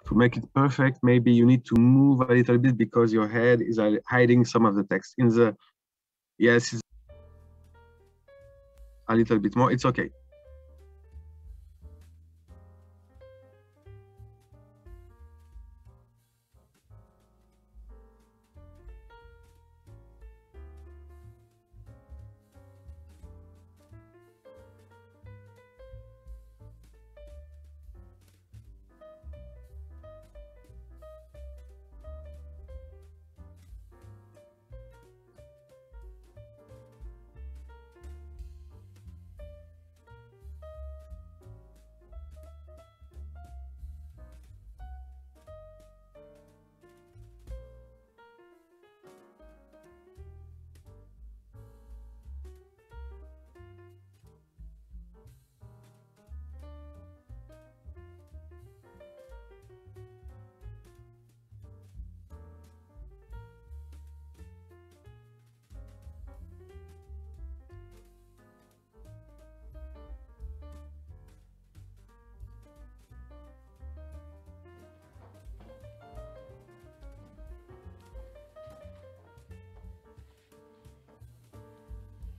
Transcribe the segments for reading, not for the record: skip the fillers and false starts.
To make it perfect, maybe you need to move a little bit because your head is hiding some of the text. In the yes, it's a little bit more. It's okay.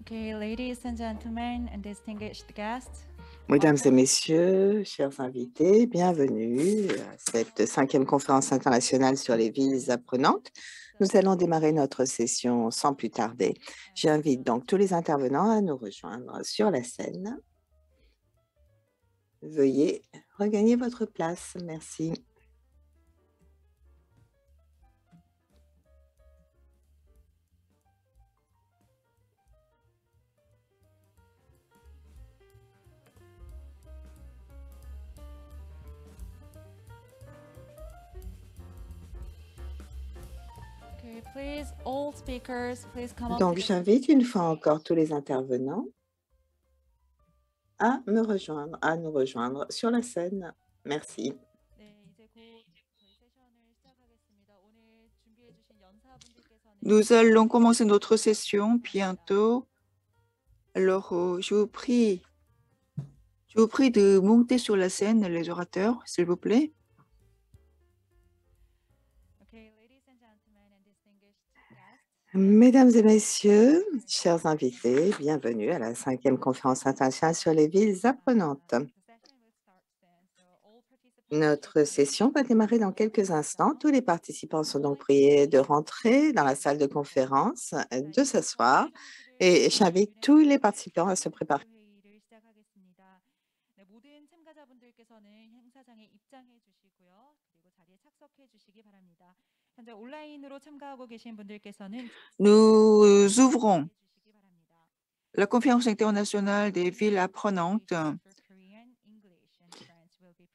Okay, ladies and gentlemen and distinguished guests. Mesdames et messieurs, chers invités, bienvenue à cette 5e conférence internationale sur les villes apprenantes. Nous allons démarrer notre session sans plus tarder. J'invite donc tous les intervenants à nous rejoindre sur la scène. Veuillez regagner votre place. Merci. Okay, please, all speakers, please come up. Donc, j'invite une fois encore tous les intervenants à nous rejoindre sur la scène. Merci. Nous allons commencer notre session bientôt. Alors, je vous prie de monter sur la scène, les orateurs, s'il vous plaît. Mesdames et messieurs, chers invités, bienvenue à la 5e conférence internationale sur les villes apprenantes. Notre session va démarrer dans quelques instants. Tous les participants sont donc priés de rentrer dans la salle de conférence, de s'asseoir et j'invite tous les participants à se préparer. Nous ouvrons la conférence internationale des villes apprenantes.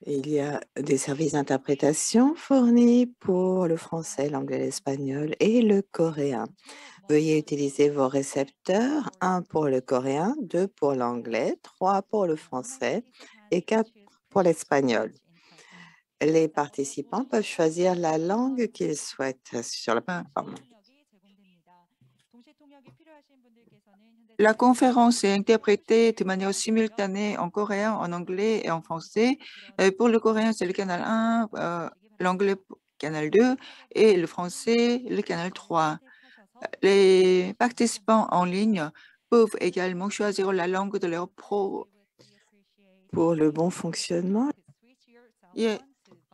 Il y a des services d'interprétation fournis pour le français, l'anglais, l'espagnol et le coréen. Veuillez utiliser vos récepteurs, 1 pour le coréen, 2 pour l'anglais, 3 pour le français et 4 pour l'espagnol. Les participants peuvent choisir la langue qu'ils souhaitent sur la plateforme. La conférence est interprétée de manière simultanée en coréen, en anglais et en français. Pour le coréen, c'est le canal 1, l'anglais, canal 2 et le français, le canal 3. Les participants en ligne peuvent également choisir la langue de leur pro. Pour le bon fonctionnement,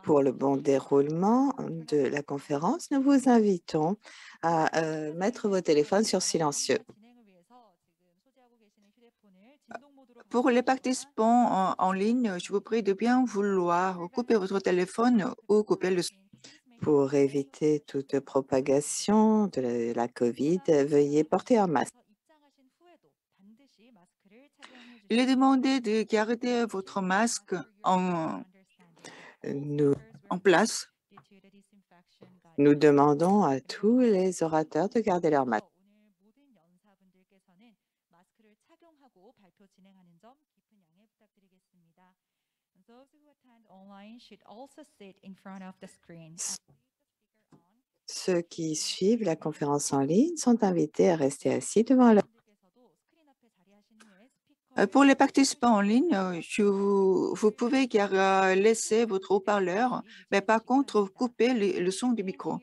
pour le bon déroulement de la conférence, nous vous invitons à mettre vos téléphones sur silencieux. Pour les participants en ligne, je vous prie de bien vouloir couper votre téléphone ou couper le son. Pour éviter toute propagation de la COVID, veuillez porter un masque. Il est demandé de garder votre masque en place. Nous demandons à tous les orateurs de garder leur masque. Ceux qui suivent la conférence en ligne sont invités à rester assis devant leur Pour les participants en ligne, vous pouvez laisser votre haut-parleur, mais par contre, couper le son du micro.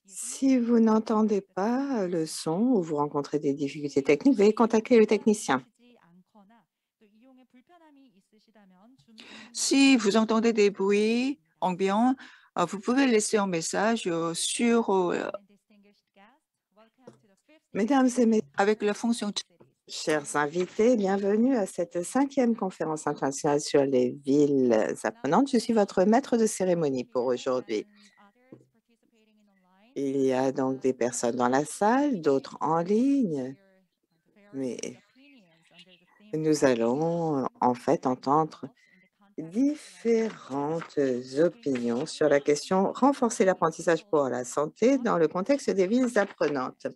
Si vous n'entendez pas le son ou vous rencontrez des difficultés techniques, veuillez contacter le technicien. Si vous entendez des bruits ambiants, vous pouvez laisser un message Mesdames et messieurs, avec la fonction. chers invités, bienvenue à cette 5e conférence internationale sur les villes apprenantes. Je suis votre maître de cérémonie pour aujourd'hui. Il y a donc des personnes dans la salle, d'autres en ligne, mais nous allons en fait entendre différentes opinions sur la question renforcer l'apprentissage pour la santé dans le contexte des villes apprenantes.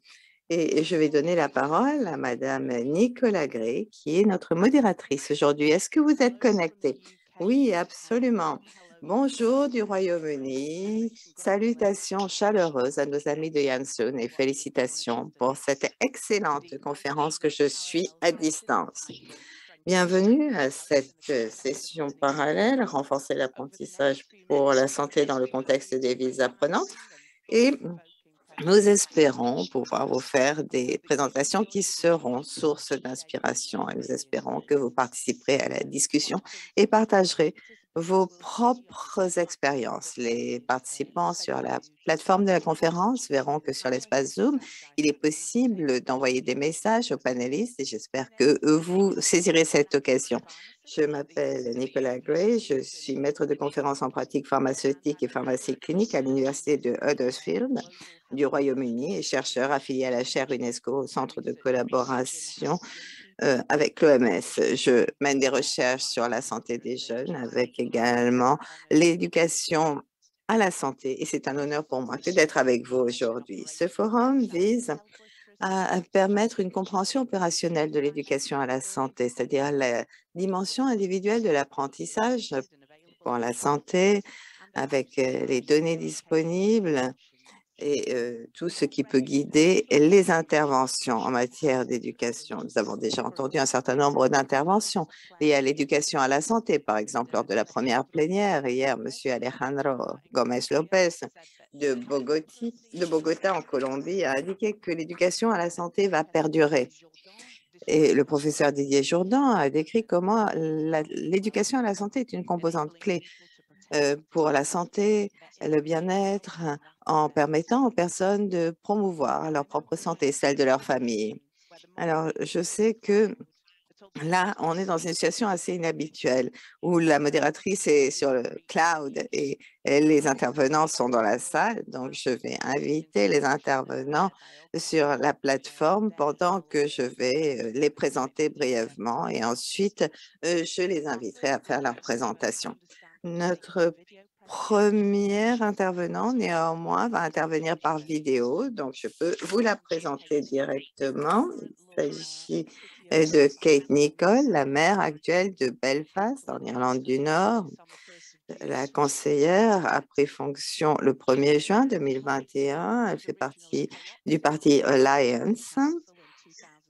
Et je vais donner la parole à Madame Nicolas Gray, qui est notre modératrice aujourd'hui. Est-ce que vous êtes connecté? Oui, absolument. Bonjour du Royaume-Uni. Salutations chaleureuses à nos amis de Janssen et félicitations pour cette excellente conférence que je suis à distance. Bienvenue à cette session parallèle, renforcer l'apprentissage pour la santé dans le contexte des villes apprenantes. Et nous espérons pouvoir vous faire des présentations qui seront source d'inspiration. Et nous espérons que vous participerez à la discussion et partagerez vos propres expériences. Les participants sur la plateforme de la conférence verront que sur l'espace Zoom, il est possible d'envoyer des messages aux panélistes et j'espère que vous saisirez cette occasion. Je m'appelle Nicolas Gray, je suis maître de conférences en pratique pharmaceutique et pharmacie clinique à l'Université de Huddersfield du Royaume-Uni et chercheur affilié à la chaire UNESCO au Centre de collaboration avec l'OMS. Je mène des recherches sur la santé des jeunes avec également l'éducation à la santé et c'est un honneur pour moi que d'être avec vous aujourd'hui. Ce forum vise à permettre une compréhension opérationnelle de l'éducation à la santé, c'est-à-dire la dimension individuelle de l'apprentissage pour la santé avec les données disponibles et tout ce qui peut guider les interventions en matière d'éducation. Nous avons déjà entendu un certain nombre d'interventions liées à l'éducation à la santé, par exemple lors de la première plénière. Hier, M. Alejandro Gómez López de Bogota en Colombie a indiqué que l'éducation à la santé va perdurer. Et le professeur Didier Jourdan a décrit comment l'éducation à la santé est une composante clé pour la santé, le bien-être, en permettant aux personnes de promouvoir leur propre santé, celle de leur famille. Alors, je sais que là, on est dans une situation assez inhabituelle où la modératrice est sur le cloud et les intervenants sont dans la salle. Donc, je vais inviter les intervenants sur la plateforme pendant que je vais les présenter brièvement et ensuite, je les inviterai à faire leur présentation. Notre premier intervenant, néanmoins, va intervenir par vidéo, donc je peux vous la présenter directement. Il s'agit de Kate Nicholl, la maire actuelle de Belfast, en Irlande du Nord. La conseillère a pris fonction le 1er juin 2021. Elle fait partie du parti Alliance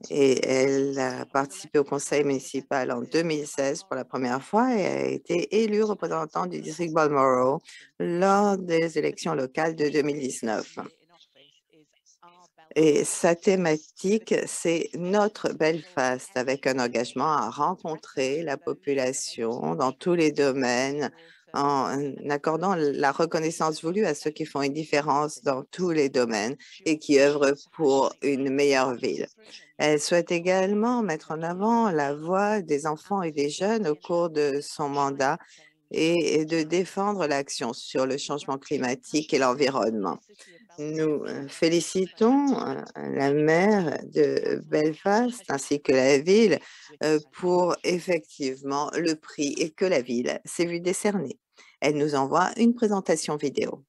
et elle a participé au conseil municipal en 2016 pour la première fois et a été élue représentante du district Balmoral lors des élections locales de 2019. Et sa thématique, c'est notre Belfast, avec un engagement à rencontrer la population dans tous les domaines, en accordant la reconnaissance voulue à ceux qui font une différence dans tous les domaines et qui œuvrent pour une meilleure ville. Elle souhaite également mettre en avant la voix des enfants et des jeunes au cours de son mandat et de défendre l'action sur le changement climatique et l'environnement. Nous félicitons la maire de Belfast ainsi que la ville pour effectivement le prix et que la ville s'est vue décerner. Elle nous envoie une présentation vidéo.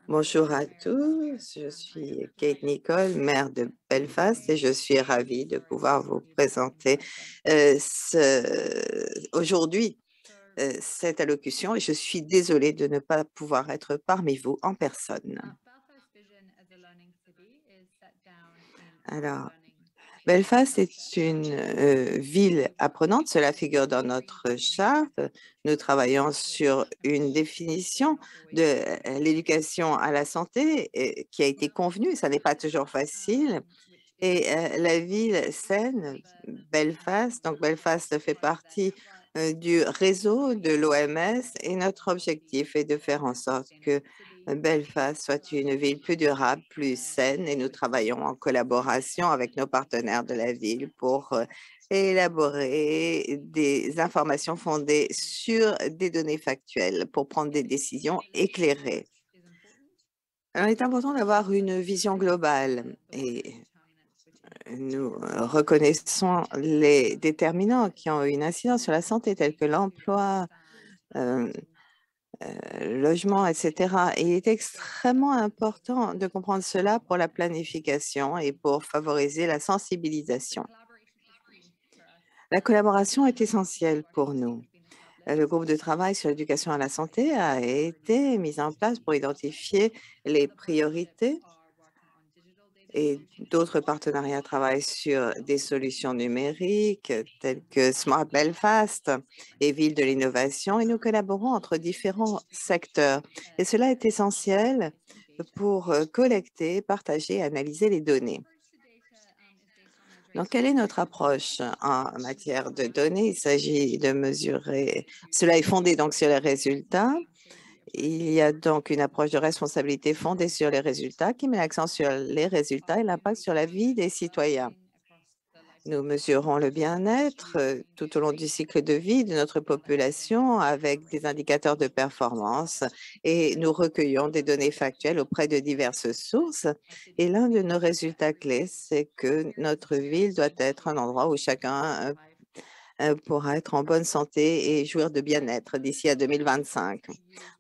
Bonjour à tous, je suis Kate Nicholl, maire de Belfast et je suis ravie de pouvoir vous présenter aujourd'hui cette allocution et je suis désolée de ne pas pouvoir être parmi vous en personne. Alors, Belfast est une ville apprenante, cela figure dans notre charte. Nous travaillons sur une définition de l'éducation à la santé qui a été convenue, ça n'est pas toujours facile. Et la ville saine, Belfast, donc Belfast fait partie du réseau de l'OMS et notre objectif est de faire en sorte que Belfast soit une ville plus durable, plus saine et nous travaillons en collaboration avec nos partenaires de la ville pour élaborer des informations fondées sur des données factuelles pour prendre des décisions éclairées. Alors, il est important d'avoir une vision globale et nous reconnaissons les déterminants qui ont une incidence sur la santé, tels que l'emploi, logement, etc. Et il est extrêmement important de comprendre cela pour la planification et pour favoriser la sensibilisation. La collaboration est essentielle pour nous. Le groupe de travail sur l'éducation à la santé a été mis en place pour identifier les priorités et d'autres partenariats travaillent sur des solutions numériques telles que Smart Belfast et Ville de l'innovation et nous collaborons entre différents secteurs. Et cela est essentiel pour collecter, partager et analyser les données. Donc, quelle est notre approche en matière de données? Il s'agit de mesurer, cela est fondé donc sur les résultats. Il y a donc une approche de responsabilité fondée sur les résultats qui met l'accent sur les résultats et l'impact sur la vie des citoyens. Nous mesurons le bien-être tout au long du cycle de vie de notre population avec des indicateurs de performance et nous recueillons des données factuelles auprès de diverses sources. Et l'un de nos résultats clés, c'est que notre ville doit être un endroit où chacun pourra être en bonne santé et jouir de bien-être d'ici à 2025.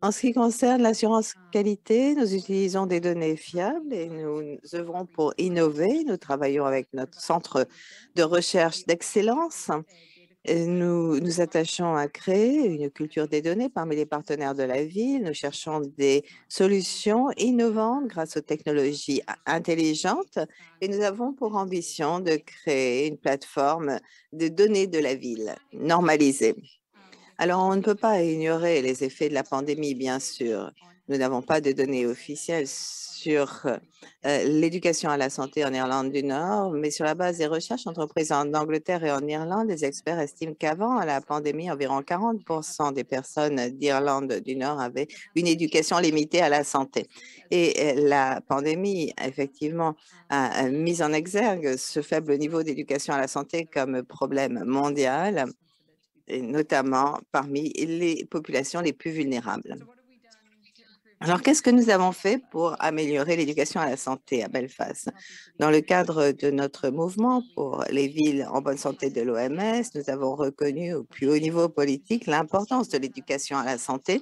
En ce qui concerne l'assurance qualité, nous utilisons des données fiables et nous œuvrons pour innover. Nous travaillons avec notre centre de recherche d'excellence. Nous nous attachons à créer une culture des données parmi les partenaires de la ville. Nous cherchons des solutions innovantes grâce aux technologies intelligentes et nous avons pour ambition de créer une plateforme de données de la ville normalisée. Alors, on ne peut pas ignorer les effets de la pandémie, bien sûr. Nous n'avons pas de données officielles sur l'éducation à la santé en Irlande du Nord, mais sur la base des recherches entreprises en Angleterre et en Irlande, les experts estiment qu'avant la pandémie, environ 40% des personnes d'Irlande du Nord avaient une éducation limitée à la santé. Et la pandémie, effectivement, a mis en exergue ce faible niveau d'éducation à la santé comme problème mondial, et notamment parmi les populations les plus vulnérables. Alors, qu'est-ce que nous avons fait pour améliorer l'éducation à la santé à Belfast? Dans le cadre de notre mouvement pour les villes en bonne santé de l'OMS, nous avons reconnu au plus haut niveau politique l'importance de l'éducation à la santé.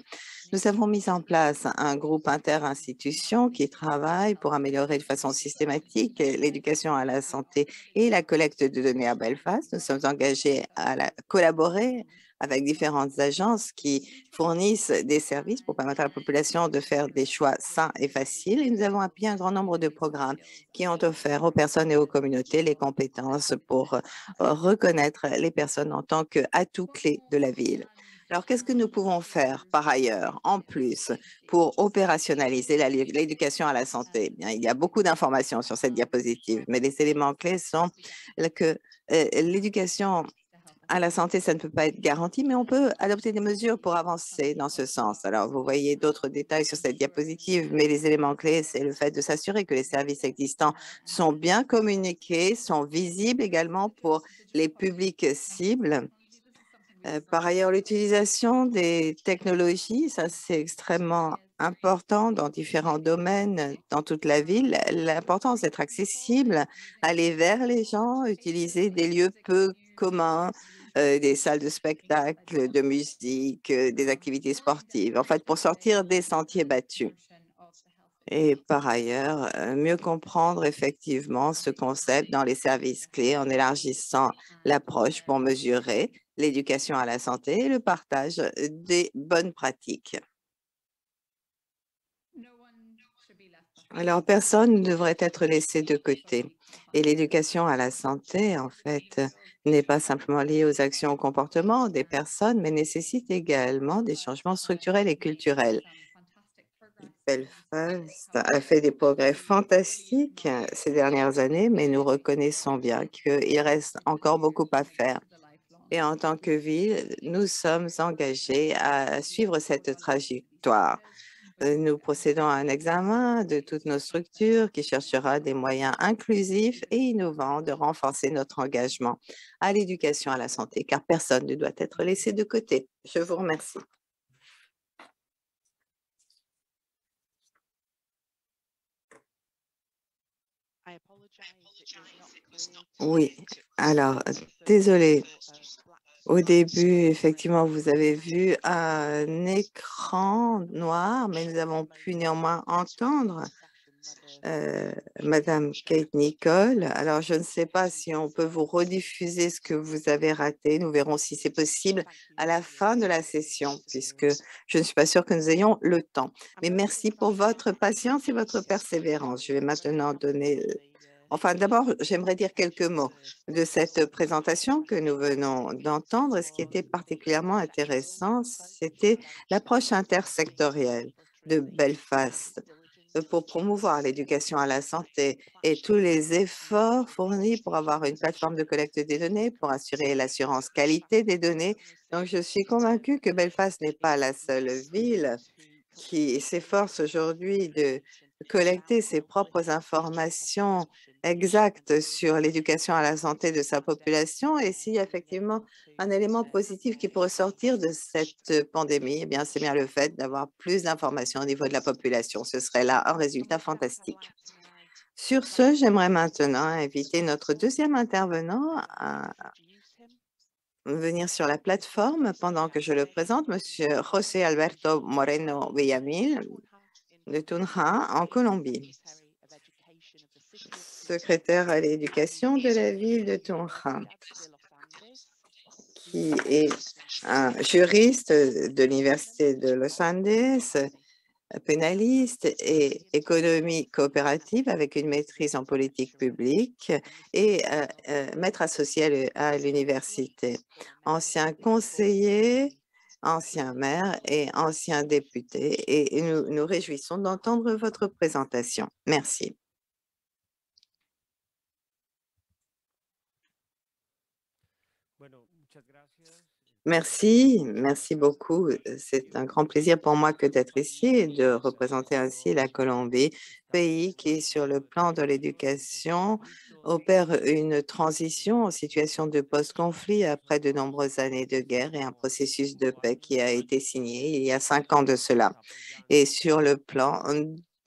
Nous avons mis en place un groupe interinstitution qui travaille pour améliorer de façon systématique l'éducation à la santé et la collecte de données à Belfast. Nous sommes engagés à collaborer avec différentes agences qui fournissent des services pour permettre à la population de faire des choix sains et faciles. Et nous avons appuyé un grand nombre de programmes qui ont offert aux personnes et aux communautés les compétences pour reconnaître les personnes en tant qu'atout clé de la ville. Alors, qu'est-ce que nous pouvons faire par ailleurs, en plus, pour opérationnaliser l'éducation à la santé? Bien, il y a beaucoup d'informations sur cette diapositive, mais les éléments clés sont que l'éducation à la santé, ça ne peut pas être garanti, mais on peut adopter des mesures pour avancer dans ce sens. Alors, vous voyez d'autres détails sur cette diapositive, mais les éléments clés, c'est le fait de s'assurer que les services existants sont bien communiqués, sont visibles également pour les publics cibles. Par ailleurs, l'utilisation des technologies, ça c'est extrêmement important dans différents domaines dans toute la ville. L'importance d'être accessible, aller vers les gens, utiliser des lieux peu communs, des salles de spectacle, de musique, des activités sportives, en fait, pour sortir des sentiers battus. Et par ailleurs, mieux comprendre effectivement ce concept dans les services clés en élargissant l'approche pour mesurer l'éducation à la santé et le partage des bonnes pratiques. Alors, personne ne devrait être laissé de côté. Et l'éducation à la santé, en fait, n'est pas simplement liée aux actions, au comportement des personnes, mais nécessite également des changements structurels et culturels. Belfast a fait des progrès fantastiques ces dernières années, mais nous reconnaissons bien qu'il reste encore beaucoup à faire. Et en tant que ville, nous sommes engagés à suivre cette trajectoire. Nous procédons à un examen de toutes nos structures qui cherchera des moyens inclusifs et innovants de renforcer notre engagement à l'éducation à la santé, car personne ne doit être laissé de côté. Je vous remercie. Oui, alors, désolé. Au début, effectivement, vous avez vu un écran noir, mais nous avons pu néanmoins entendre Madame Kate Nicole. Alors, je ne sais pas si on peut vous rediffuser ce que vous avez raté. Nous verrons si c'est possible à la fin de la session, puisque je ne suis pas sûre que nous ayons le temps. Mais merci pour votre patience et votre persévérance. Je vais maintenant donner... Enfin, d'abord, j'aimerais dire quelques mots de cette présentation que nous venons d'entendre. Ce qui était particulièrement intéressant, c'était l'approche intersectorielle de Belfast pour promouvoir l'éducation à la santé et tous les efforts fournis pour avoir une plateforme de collecte des données, pour assurer l'assurance qualité des données. Donc, je suis convaincue que Belfast n'est pas la seule ville qui s'efforce aujourd'hui de collecter ses propres informations exactes sur l'éducation à la santé de sa population. Et s'il y a effectivement un élément positif qui pourrait sortir de cette pandémie, eh bien, c'est bien le fait d'avoir plus d'informations au niveau de la population. Ce serait là un résultat fantastique. Sur ce, j'aimerais maintenant inviter notre deuxième intervenant à venir sur la plateforme pendant que je le présente, Monsieur José Alberto Moreno Villamil de Tunja, en Colombie, secrétaire à l'éducation de la ville de Tunja, qui est un juriste de l'Université de Los Andes, pénaliste et économie coopérative avec une maîtrise en politique publique et maître associé à l'université, ancien conseiller, ancien maire et ancien député. Et nous nous réjouissons d'entendre votre présentation. Merci. Merci beaucoup. C'est un grand plaisir pour moi que d'être ici et de représenter ainsi la Colombie, pays qui, sur le plan de l'éducation, opère une transition en situation de post-conflit après de nombreuses années de guerre et un processus de paix qui a été signé il y a 5 ans de cela. Et sur le plan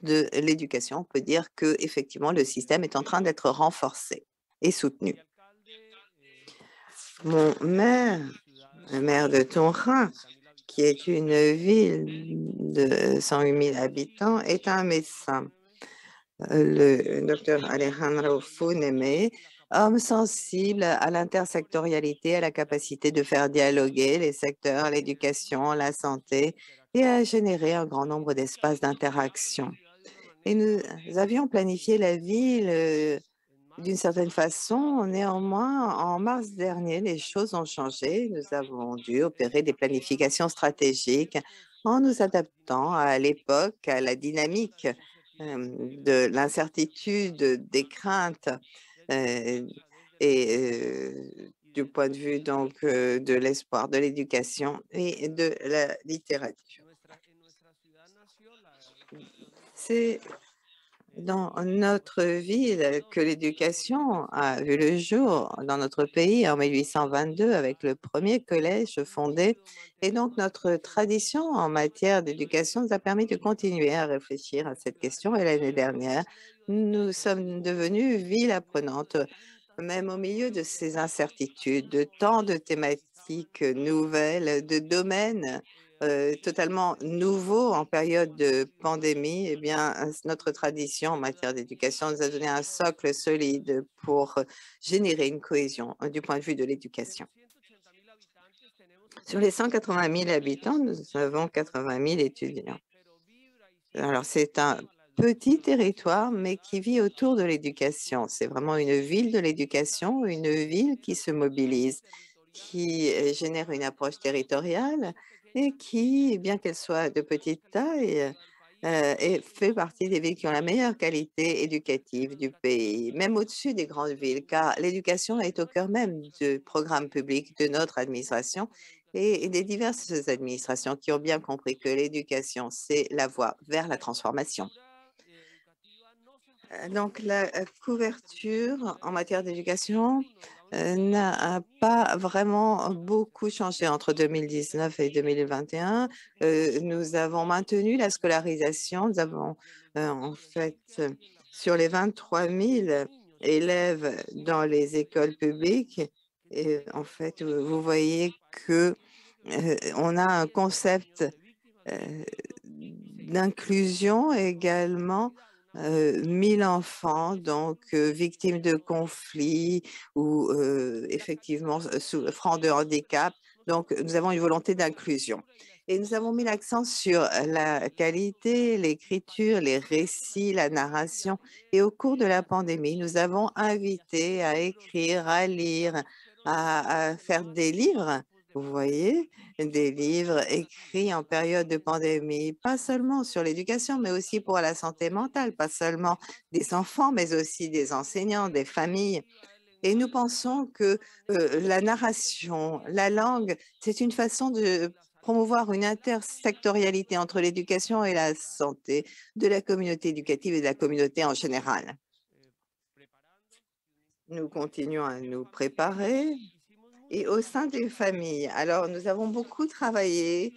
de l'éducation, on peut dire que effectivement le système est en train d'être renforcé et soutenu. Mon maire, le maire de Tunja, qui est une ville de 108 000 habitants, est un médecin, le docteur Alejandro Funeme, homme sensible à l'intersectorialité, à la capacité de faire dialoguer les secteurs, l'éducation, la santé, et à générer un grand nombre d'espaces d'interaction. Et nous avions planifié la ville d'une certaine façon. Néanmoins, en mars dernier, les choses ont changé. Nous avons dû opérer des planifications stratégiques en nous adaptant à l'époque, à la dynamique de l'incertitude, des craintes du point de vue donc de l'espoir, de l'éducation et de la littérature. C'est dans notre ville que l'éducation a vu le jour dans notre pays en 1822 avec le premier collège fondé. Et donc notre tradition en matière d'éducation nous a permis de continuer à réfléchir à cette question. Et l'année dernière, nous sommes devenus ville apprenante, même au milieu de ces incertitudes, de tant de thématiques nouvelles, de domaines totalement nouveau en période de pandémie. Eh bien, notre tradition en matière d'éducation nous a donné un socle solide pour générer une cohésion du point de vue de l'éducation. Sur les 180 000 habitants, nous avons 80 000 étudiants. Alors, c'est un petit territoire, mais qui vit autour de l'éducation. C'est vraiment une ville de l'éducation, une ville qui se mobilise, qui génère une approche territoriale et qui, bien qu'elle soit de petite taille, et fait partie des villes qui ont la meilleure qualité éducative du pays, même au-dessus des grandes villes, car l'éducation est au cœur même du programme public de notre administration et des diverses administrations qui ont bien compris que l'éducation, c'est la voie vers la transformation. Donc, la couverture en matière d'éducation n'a pas vraiment beaucoup changé entre 2019 et 2021. Nous avons maintenu la scolarisation. Nous avons en fait, sur les 23 000 élèves dans les écoles publiques, et en fait, vous voyez que on a un concept d'inclusion également, 1000 enfants, donc victimes de conflits ou effectivement souffrant de handicap. Donc, nous avons une volonté d'inclusion. Et nous avons mis l'accent sur la qualité, l'écriture, les récits, la narration. Et au cours de la pandémie, nous avons invité à écrire, à lire, à faire des livres, vous voyez, des livres écrits en période de pandémie, pas seulement sur l'éducation, mais aussi pour la santé mentale, pas seulement des enfants, mais aussi des enseignants, des familles. Et nous pensons que la narration, la langue, c'est une façon de promouvoir une intersectorialité entre l'éducation et la santé de la communauté éducative et de la communauté en général. Nous continuons à nous préparer. Et au sein des familles, alors nous avons beaucoup travaillé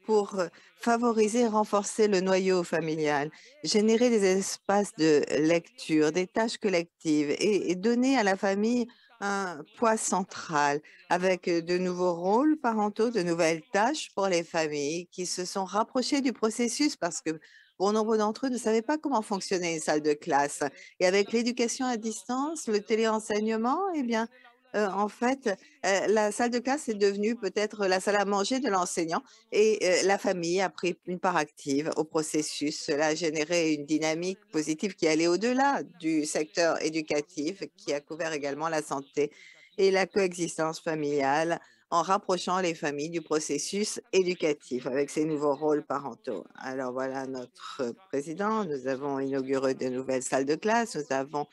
pour favoriser et renforcer le noyau familial, générer des espaces de lecture, des tâches collectives et donner à la famille un poids central avec de nouveaux rôles parentaux, de nouvelles tâches pour les familles qui se sont rapprochées du processus parce que bon nombre d'entre eux ne savaient pas comment fonctionnait une salle de classe. Et avec l'éducation à distance, le téléenseignement, eh bien, en fait, la salle de classe est devenue peut-être la salle à manger de l'enseignant et la famille a pris une part active au processus. Cela a généré une dynamique positive qui allait au-delà du secteur éducatif, qui a couvert également la santé et la coexistence familiale en rapprochant les familles du processus éducatif avec ces nouveaux rôles parentaux. Alors voilà notre président. Nous avons inauguré de nouvelles salles de classe. Nous avons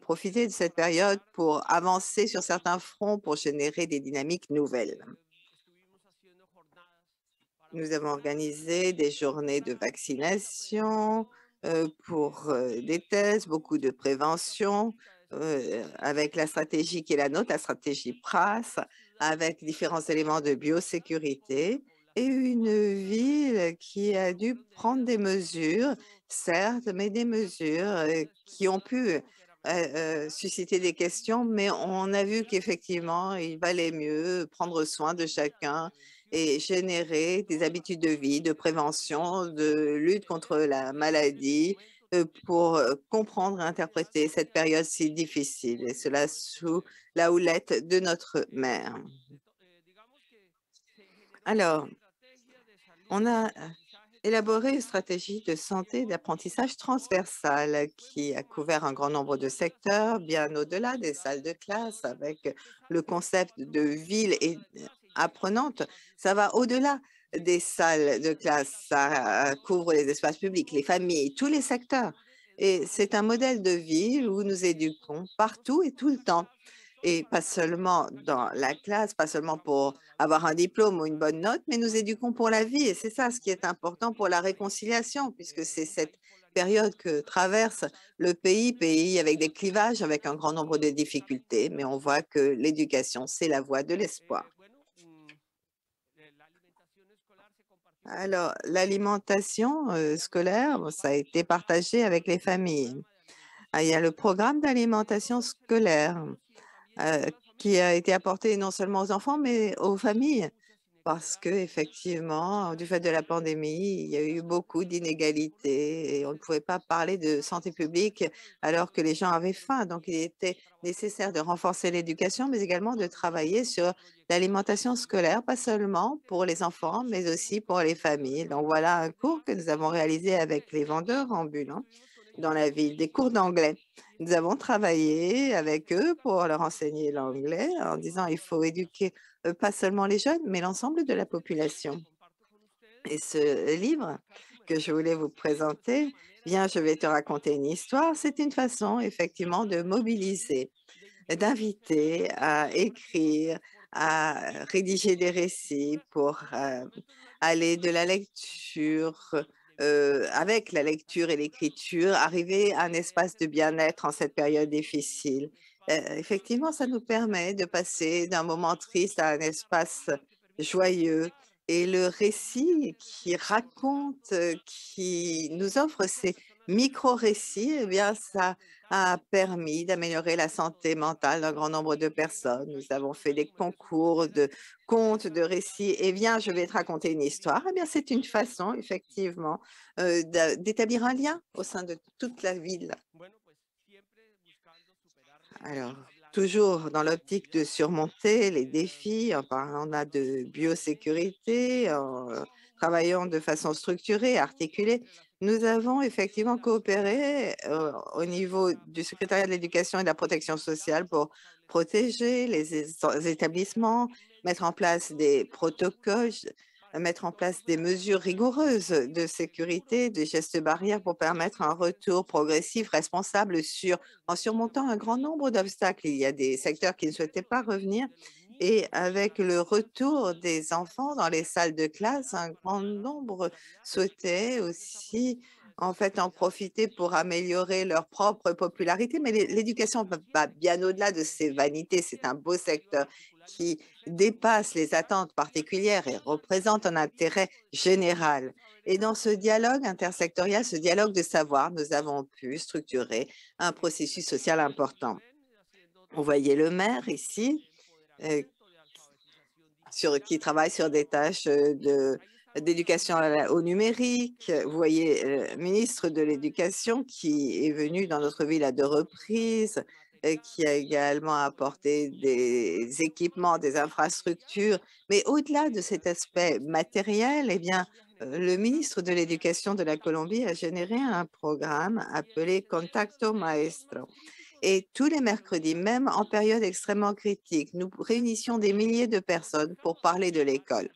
profiter de cette période pour avancer sur certains fronts pour générer des dynamiques nouvelles. Nous avons organisé des journées de vaccination pour des tests, beaucoup de prévention avec la stratégie qui est la nôtre, la stratégie PRAS, avec différents éléments de biosécurité et une ville qui a dû prendre des mesures, certes, mais des mesures qui ont pu susciter des questions, mais on a vu qu'effectivement, il valait mieux prendre soin de chacun et générer des habitudes de vie, de prévention, de lutte contre la maladie pour comprendre et interpréter cette période si difficile, et cela sous la houlette de notre maire. Alors, on a élaboré une stratégie de santé et d'apprentissage transversale qui a couvert un grand nombre de secteurs, bien au-delà des salles de classe, avec le concept de ville apprenante. Ça va au-delà des salles de classe, ça couvre les espaces publics, les familles, tous les secteurs. Et c'est un modèle de ville où nous éduquons partout et tout le temps. Et pas seulement dans la classe, pas seulement pour avoir un diplôme ou une bonne note, mais nous éduquons pour la vie. Et c'est ça ce qui est important pour la réconciliation, puisque c'est cette période que traverse le pays avec des clivages, avec un grand nombre de difficultés. Mais on voit que l'éducation, c'est la voie de l'espoir. Alors, l'alimentation scolaire, ça a été partagé avec les familles. Il y a le programme d'alimentation scolaire qui a été apporté non seulement aux enfants, mais aux familles, parce que effectivement, du fait de la pandémie, il y a eu beaucoup d'inégalités et on ne pouvait pas parler de santé publique alors que les gens avaient faim. Donc, il était nécessaire de renforcer l'éducation, mais également de travailler sur l'alimentation scolaire, pas seulement pour les enfants, mais aussi pour les familles. Donc, voilà un cours que nous avons réalisé avec les vendeurs ambulants dans la ville, des cours d'anglais. Nous avons travaillé avec eux pour leur enseigner l'anglais en disant il faut éduquer pas seulement les jeunes, mais l'ensemble de la population. Et ce livre que je voulais vous présenter, bien, je vais te raconter une histoire. C'est une façon, effectivement, de mobiliser, d'inviter à écrire, à rédiger des récits pour aller de la lecture, avec la lecture et l'écriture, arriver à un espace de bien-être en cette période difficile. Effectivement, ça nous permet de passer d'un moment triste à un espace joyeux. Et le récit qui raconte, qui nous offre ces micro-récits, eh bien, ça a permis d'améliorer la santé mentale d'un grand nombre de personnes. Nous avons fait des concours de contes, de récits. Eh bien, je vais te raconter une histoire. Eh bien, c'est une façon, effectivement, d'établir un lien au sein de toute la ville. Alors, toujours dans l'optique de surmonter les défis, en parlant là de biosécurité, en travaillant de façon structurée, articulée, nous avons effectivement coopéré au niveau du secrétariat de l'éducation et de la protection sociale pour protéger les établissements, mettre en place des protocoles, mettre en place des mesures rigoureuses de sécurité, des gestes barrières pour permettre un retour progressif, responsable en surmontant un grand nombre d'obstacles. Il y a des secteurs qui ne souhaitaient pas revenir et avec le retour des enfants dans les salles de classe, un grand nombre souhaitaient aussi en fait en profiter pour améliorer leur propre popularité. Mais l'éducation va bien au-delà de ces vanités. C'est un beau secteur qui dépasse les attentes particulières et représente un intérêt général. Et dans ce dialogue intersectoriel, ce dialogue de savoir, nous avons pu structurer un processus social important. Vous voyez le maire ici, qui travaille sur des tâches d'éducation au numérique. Vous voyez le ministre de l'Éducation qui est venu dans notre ville à 2 reprises, qui a également apporté des équipements, des infrastructures. Mais au-delà de cet aspect matériel, eh bien, le ministre de l'Éducation de la Colombie a généré un programme appelé Contacto Maestro. Et tous les mercredis, même en période extrêmement critique, nous réunissions des milliers de personnes pour parler de l'école.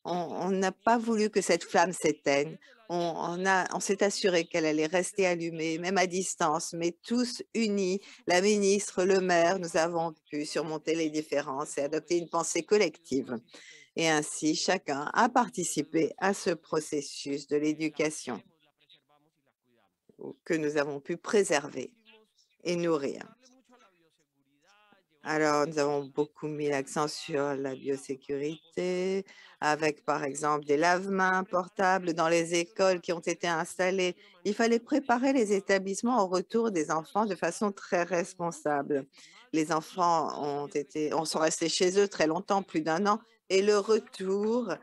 On n'a pas voulu que cette flamme s'éteigne. On s'est assuré qu'elle allait rester allumée, même à distance, mais tous unis, la ministre, le maire, nous avons pu surmonter les différences et adopter une pensée collective. Et ainsi, chacun a participé à ce processus de l'éducation que nous avons pu préserver et nourrir. Alors, nous avons beaucoup mis l'accent sur la biosécurité, avec par exemple des lave-mains portables dans les écoles qui ont été installées. Il fallait préparer les établissements au retour des enfants de façon très responsable. Les enfants sont restés chez eux très longtemps, plus d'1 an, et le retour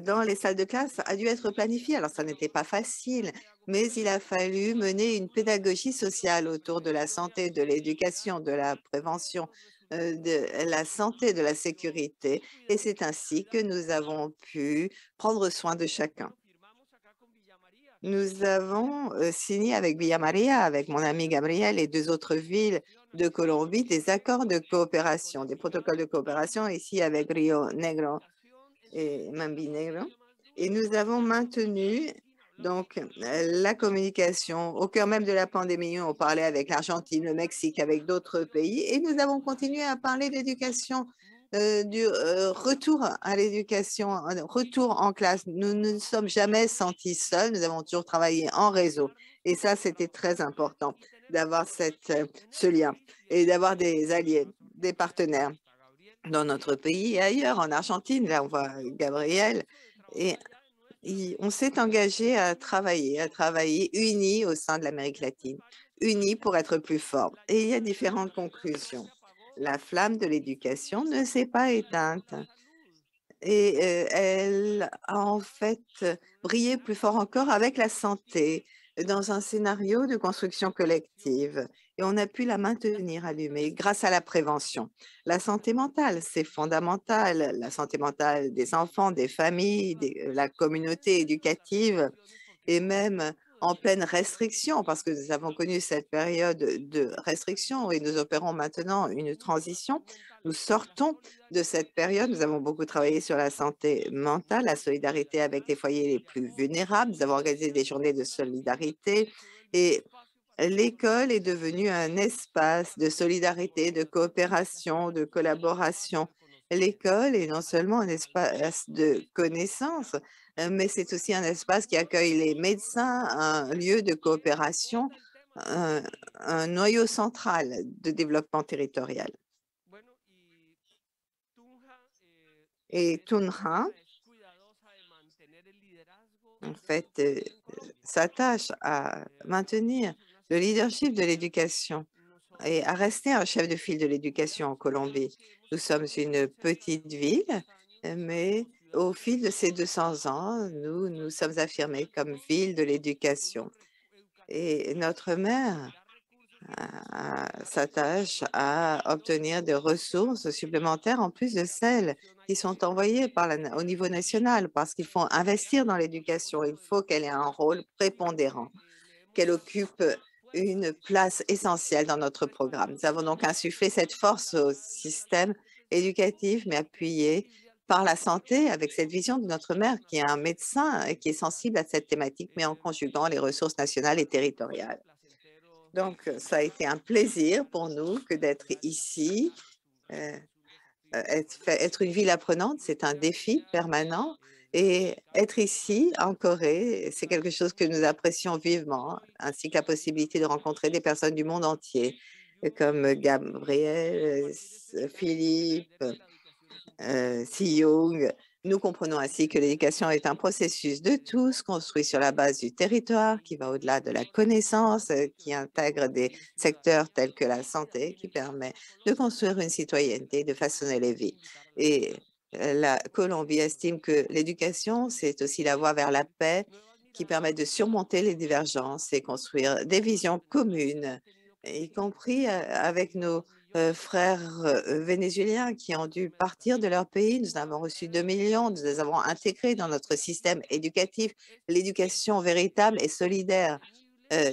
dans les salles de classe a dû être planifié. Alors, ça n'était pas facile, mais il a fallu mener une pédagogie sociale autour de la santé, de l'éducation, de la prévention, de la santé, de la sécurité. Et c'est ainsi que nous avons pu prendre soin de chacun. Nous avons signé avec Villa Maria, avec mon ami Gabriel et 2 autres villes de Colombie, des accords de coopération, des protocoles de coopération ici avec Rio Negro et Mambi Negro. Et nous avons maintenu donc la communication au cœur même de la pandémie. On parlait avec l'Argentine, le Mexique, avec d'autres pays. Et nous avons continué à parler d'éducation, du retour à l'éducation, retour en classe. Nous ne nous sommes jamais sentis seuls. Nous avons toujours travaillé en réseau. Et ça, c'était très important d'avoir ce lien et d'avoir des alliés, des partenaires dans notre pays et ailleurs, en Argentine. Là, on voit Gabriel. Et on s'est engagé à travailler unis au sein de l'Amérique latine, unis pour être plus forts. Et il y a différentes conclusions. La flamme de l'éducation ne s'est pas éteinte. et elle a en fait brillé plus fort encore avec la santé dans un scénario de construction collective. Et on a pu la maintenir allumée grâce à la prévention. La santé mentale, c'est fondamental. La santé mentale des enfants, des familles, la communauté éducative et même en pleine restriction, parce que nous avons connu cette période de restriction et nous opérons maintenant une transition. Nous sortons de cette période. Nous avons beaucoup travaillé sur la santé mentale, la solidarité avec les foyers les plus vulnérables. Nous avons organisé des journées de solidarité et l'école est devenue un espace de solidarité, de coopération, de collaboration. L'école est non seulement un espace de connaissance, mais c'est aussi un espace qui accueille les médecins, un lieu de coopération, un noyau central de développement territorial. Et Tunja, en fait, s'attache à maintenir le leadership de l'éducation et à rester un chef de file de l'éducation en Colombie. Nous sommes une petite ville, mais au fil de ces 200 ans, nous nous sommes affirmés comme ville de l'éducation. Et notre maire s'attache à obtenir des ressources supplémentaires en plus de celles qui sont envoyées au niveau national parce qu'il faut investir dans l'éducation. Il faut qu'elle ait un rôle prépondérant, qu'elle occupe une place essentielle dans notre programme. Nous avons donc insufflé cette force au système éducatif, mais appuyé par la santé avec cette vision de notre maire qui est un médecin et qui est sensible à cette thématique, mais en conjuguant les ressources nationales et territoriales. Donc, ça a été un plaisir pour nous que d'être ici. Être une ville apprenante, c'est un défi permanent. Et être ici, en Corée, c'est quelque chose que nous apprécions vivement, ainsi que la possibilité de rencontrer des personnes du monde entier, comme Gabriel, Philippe, Si-Young. Nous comprenons ainsi que l'éducation est un processus de tous construit sur la base du territoire qui va au-delà de la connaissance, qui intègre des secteurs tels que la santé, qui permet de construire une citoyenneté, de façonner les vies. Et la Colombie estime que l'éducation, c'est aussi la voie vers la paix qui permet de surmonter les divergences et construire des visions communes, y compris avec nos frères vénézuéliens qui ont dû partir de leur pays. Nous avons reçu 2 millions, nous les avons intégrés dans notre système éducatif. L'éducation véritable et solidaire,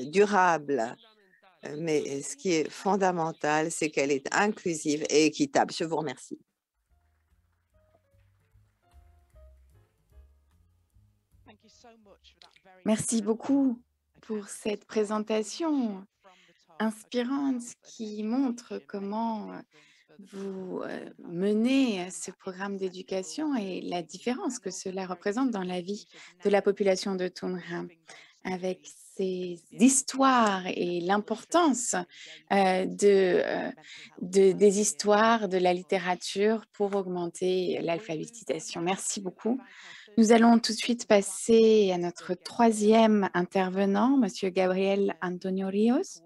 durable. Mais ce qui est fondamental, c'est qu'elle est inclusive et équitable. Je vous remercie. Merci beaucoup pour cette présentation inspirante qui montre comment vous menez ce programme d'éducation et la différence que cela représente dans la vie de la population de Tunja, avec ces histoires et l'importance des histoires, de la littérature pour augmenter l'alphabétisation. Merci beaucoup. Nous allons tout de suite passer à notre troisième intervenant, Monsieur Gabriel Antonio Rios.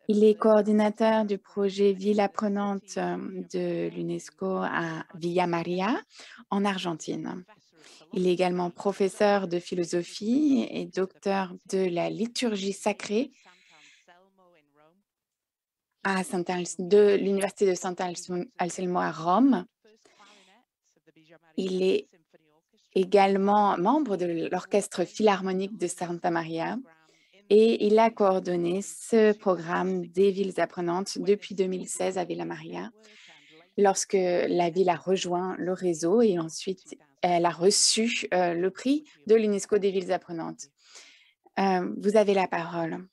Il est coordinateur du projet Ville apprenante de l'UNESCO à Villa Maria, en Argentine. Il est également professeur de philosophie et docteur de la liturgie sacrée de l'Université de Sant'Anselmo à Rome. Il est également membre de l'Orchestre philharmonique de Santa Maria et il a coordonné ce programme des villes apprenantes depuis 2016 à Villa Maria, lorsque la ville a rejoint le réseau et ensuite elle a reçu le prix de l'UNESCO des villes apprenantes. Vous avez la parole.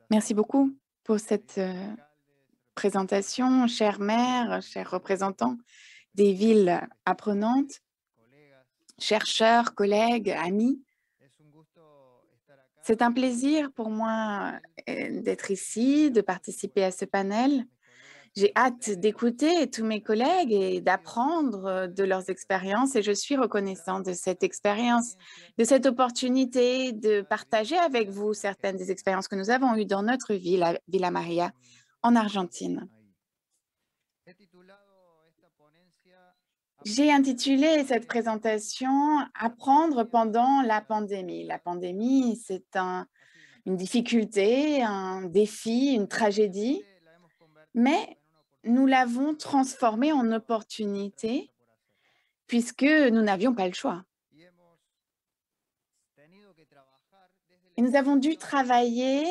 Merci beaucoup pour cette présentation, chère maire, chers représentants des villes apprenantes, chercheurs, collègues, amis. C'est un plaisir pour moi d'être ici, de participer à ce panel. J'ai hâte d'écouter tous mes collègues et d'apprendre de leurs expériences et je suis reconnaissante de cette expérience, de cette opportunité de partager avec vous certaines des expériences que nous avons eues dans notre ville, à Villa Maria, en Argentine. J'ai intitulé cette présentation « Apprendre pendant la pandémie ». La pandémie, c'est une difficulté, un défi, une tragédie, mais nous l'avons transformée en opportunité puisque nous n'avions pas le choix. Et nous avons dû travailler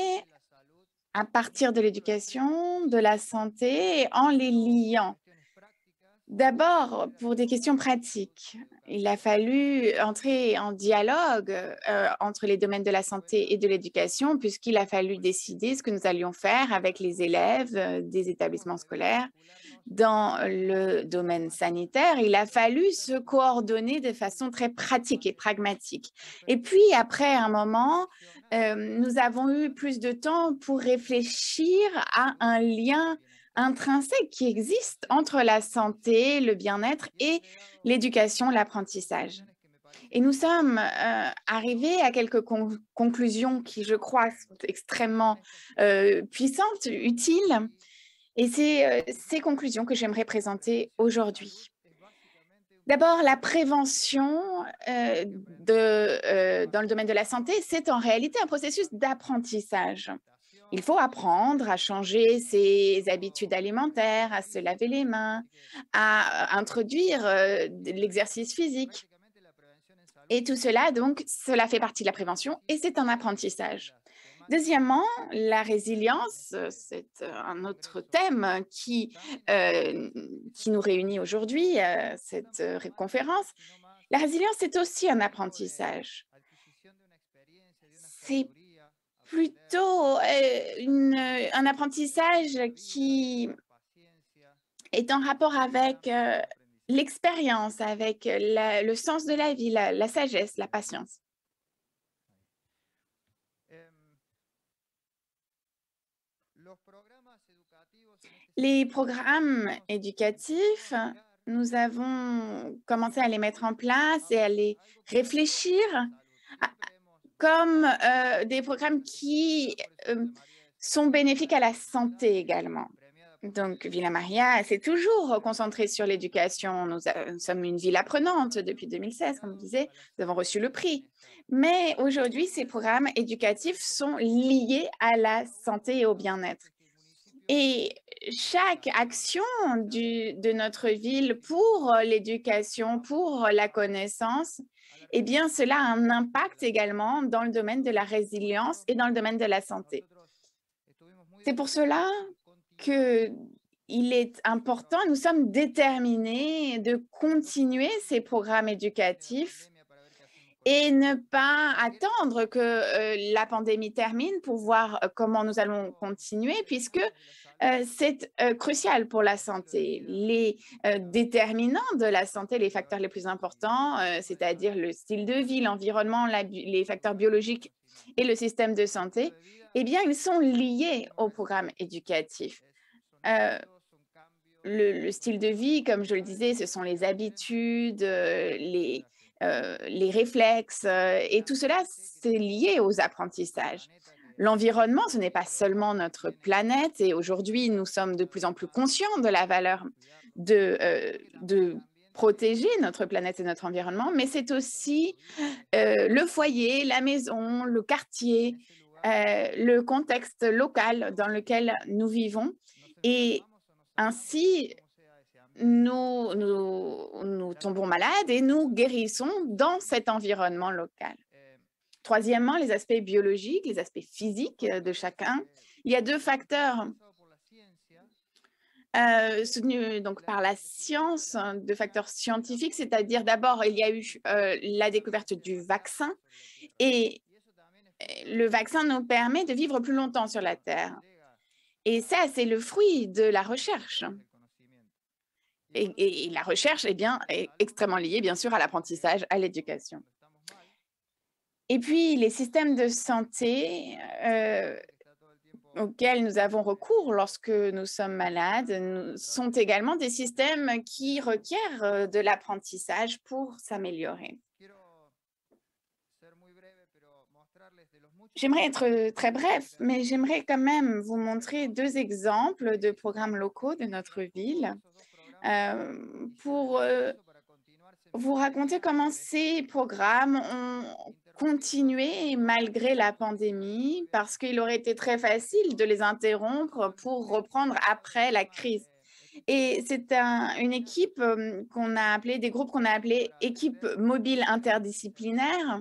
à partir de l'éducation, de la santé, en les liant. D'abord, pour des questions pratiques, il a fallu entrer en dialogue entre les domaines de la santé et de l'éducation, puisqu'il a fallu décider ce que nous allions faire avec les élèves des établissements scolaires. Dans le domaine sanitaire, il a fallu se coordonner de façon très pratique et pragmatique. Et puis, après un moment, nous avons eu plus de temps pour réfléchir à un lien intrinsèque qui existe entre la santé, le bien-être et l'éducation, l'apprentissage. Et nous sommes arrivés à quelques conclusions qui, je crois, sont extrêmement puissantes, utiles. Et c'est ces conclusions que j'aimerais présenter aujourd'hui. D'abord, la prévention dans le domaine de la santé, c'est en réalité un processus d'apprentissage. Il faut apprendre à changer ses habitudes alimentaires, à se laver les mains, à introduire l'exercice physique. Et tout cela, donc, cela fait partie de la prévention et c'est un apprentissage. Deuxièmement, la résilience, c'est un autre thème qui nous réunit aujourd'hui, cette conférence. La résilience, c'est aussi un apprentissage. C'est plutôt un apprentissage qui est en rapport avec l'expérience, avec le sens de la vie, la sagesse, la patience. Les programmes éducatifs, nous avons commencé à les mettre en place et à les réfléchir comme des programmes qui sont bénéfiques à la santé également. Donc, Villa Maria s'est toujours concentrée sur l'éducation. Nous sommes une ville apprenante depuis 2016, comme je disais, nous avons reçu le prix. Mais aujourd'hui, ces programmes éducatifs sont liés à la santé et au bien-être. Et chaque action de notre ville pour l'éducation, pour la connaissance, eh bien, cela a un impact également dans le domaine de la résilience et dans le domaine de la santé. C'est pour cela qu'il est important, nous sommes déterminés de continuer ces programmes éducatifs et ne pas attendre que la pandémie termine pour voir comment nous allons continuer, puisque c'est crucial pour la santé. Les déterminants de la santé, les facteurs les plus importants, c'est-à-dire le style de vie, l'environnement, les facteurs biologiques et le système de santé, eh bien, ils sont liés au programme éducatif. Le style de vie, comme je le disais, ce sont les habitudes, les réflexes, et tout cela, c'est lié aux apprentissages. L'environnement, ce n'est pas seulement notre planète, et aujourd'hui, nous sommes de plus en plus conscients de la valeur de protéger notre planète et notre environnement, mais c'est aussi le foyer, la maison, le quartier, le contexte local dans lequel nous vivons. Et ainsi, nous tombons malades et nous guérissons dans cet environnement local. Troisièmement, les aspects biologiques, les aspects physiques de chacun. Il y a deux facteurs soutenus donc par la science, deux facteurs scientifiques, c'est-à-dire d'abord, il y a eu la découverte du vaccin et le vaccin nous permet de vivre plus longtemps sur la Terre. Et ça, c'est le fruit de la recherche. Et la recherche est extrêmement liée, bien sûr, à l'apprentissage, à l'éducation. Et puis, les systèmes de santé auxquels nous avons recours lorsque nous sommes malades sont également des systèmes qui requièrent de l'apprentissage pour s'améliorer. J'aimerais être très bref, mais j'aimerais quand même vous montrer deux exemples de programmes locaux de notre ville pour vous raconter comment ces programmes ont continué malgré la pandémie, parce qu'il aurait été très facile de les interrompre pour reprendre après la crise. Et c'est une équipe qu'on a appelée, des groupes qu'on a appelés équipes mobiles interdisciplinaires,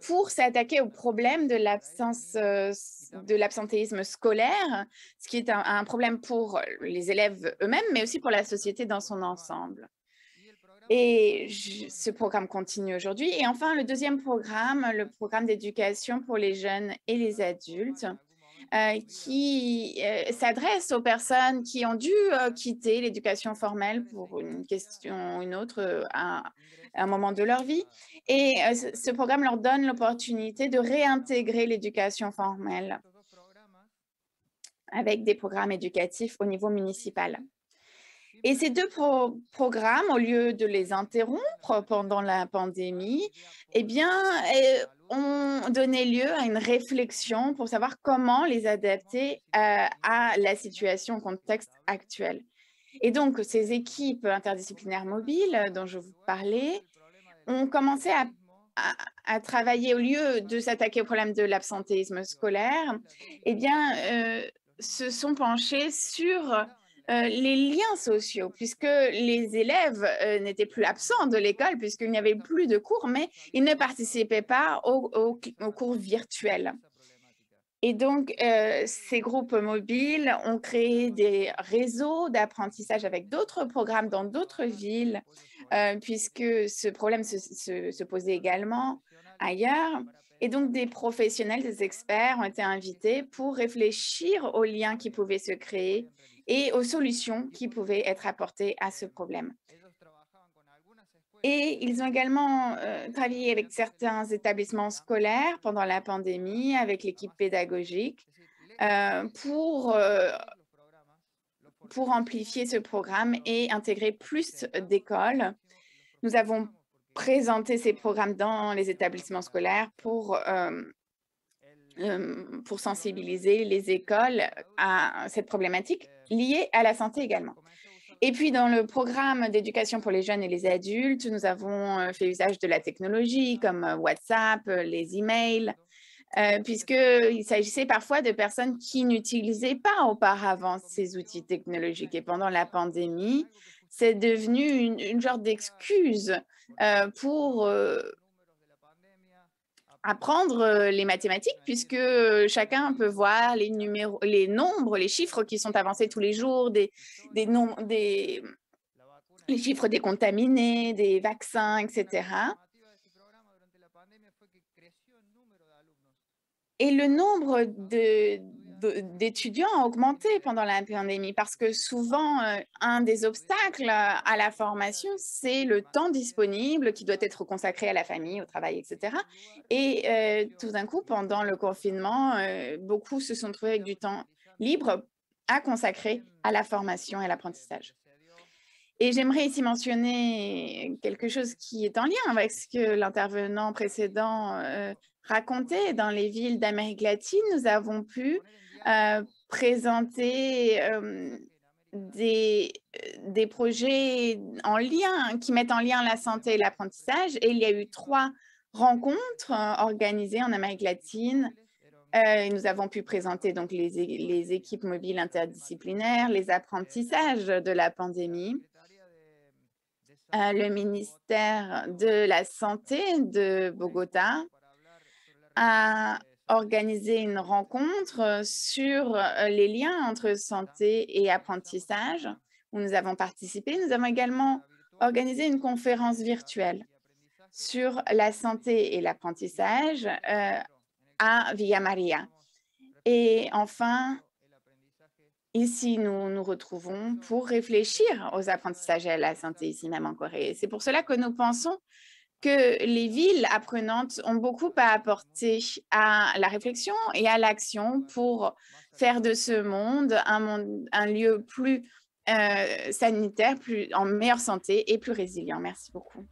pour s'attaquer au problème de l'absentéisme scolaire, ce qui est un problème pour les élèves eux-mêmes, mais aussi pour la société dans son ensemble. Et ce programme continue aujourd'hui. Et enfin, le deuxième programme, le programme d'éducation pour les jeunes et les adultes, qui s'adresse aux personnes qui ont dû quitter l'éducation formelle pour une question ou une autre à un moment de leur vie. Et ce programme leur donne l'opportunité de réintégrer l'éducation formelle avec des programmes éducatifs au niveau municipal. Et ces deux programmes, au lieu de les interrompre pendant la pandémie, eh bien, ont donné lieu à une réflexion pour savoir comment les adapter à la situation, au contexte actuel. Et donc, ces équipes interdisciplinaires mobiles dont je vous parlais ont commencé à travailler, au lieu de s'attaquer au problème de l'absentéisme scolaire, eh bien, se sont penchés sur les liens sociaux, puisque les élèves n'étaient plus absents de l'école, puisqu'il n'y avait plus de cours, mais ils ne participaient pas aux cours virtuels. Et donc, ces groupes mobiles ont créé des réseaux d'apprentissage avec d'autres programmes dans d'autres villes, puisque ce problème se posait également ailleurs. Et donc, des professionnels, des experts ont été invités pour réfléchir aux liens qui pouvaient se créer et aux solutions qui pouvaient être apportées à ce problème. Et ils ont également travaillé avec certains établissements scolaires pendant la pandémie, avec l'équipe pédagogique, pour amplifier ce programme et intégrer plus d'écoles. Nous avons présenté ces programmes dans les établissements scolaires pour sensibiliser les écoles à cette problématique liée à la santé également. Et puis, dans le programme d'éducation pour les jeunes et les adultes, nous avons fait usage de la technologie comme WhatsApp, les emails, puisqu'il s'agissait parfois de personnes qui n'utilisaient pas auparavant ces outils technologiques. Et pendant la pandémie, c'est devenu une genre d'excuse pour apprendre les mathématiques, puisque chacun peut voir les nombres, les chiffres qui sont avancés tous les jours, les chiffres des contaminés, des vaccins, etc. Et le nombre d'étudiants a augmenté pendant la pandémie, parce que souvent, un des obstacles à la formation, c'est le temps disponible qui doit être consacré à la famille, au travail, etc. Et tout d'un coup, pendant le confinement, beaucoup se sont trouvés avec du temps libre à consacrer à la formation et à l'apprentissage. Et j'aimerais ici mentionner quelque chose qui est en lien avec ce que l'intervenant précédent racontait. Dans les villes d'Amérique latine, nous avons pu présenter des projets en lien, qui mettent en lien la santé et l'apprentissage. Et il y a eu 3 rencontres organisées en Amérique latine. Nous avons pu présenter donc les équipes mobiles interdisciplinaires, les apprentissages de la pandémie. Le ministère de la Santé de Bogota a organisé une rencontre sur les liens entre santé et apprentissage, où nous avons participé. Nous avons également organisé une conférence virtuelle sur la santé et l'apprentissage à Villa Maria. Et enfin, ici, nous nous retrouvons pour réfléchir aux apprentissages et à la santé, ici même en Corée. C'est pour cela que nous pensons que les villes apprenantes ont beaucoup à apporter à la réflexion et à l'action pour faire de ce monde un lieu plus sanitaire, en meilleure santé et plus résilient. Merci beaucoup.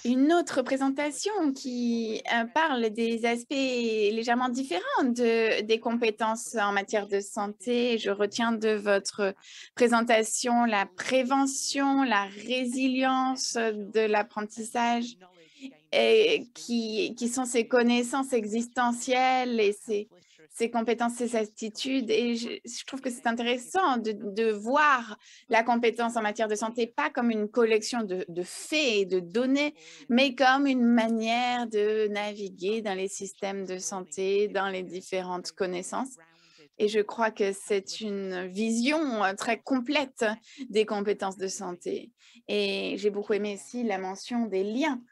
une autre présentation qui parle des aspects légèrement différents des compétences en matière de santé. Je retiens de votre présentation la prévention, la résilience de l'apprentissage, qui sont ces connaissances existentielles et ces compétences, ces attitudes. Et je trouve que c'est intéressant de voir la compétence en matière de santé pas comme une collection de faits et de données, mais comme une manière de naviguer dans les systèmes de santé, dans les différentes connaissances. Et je crois que c'est une vision très complète des compétences de santé. Et j'ai beaucoup aimé aussi la mention des liens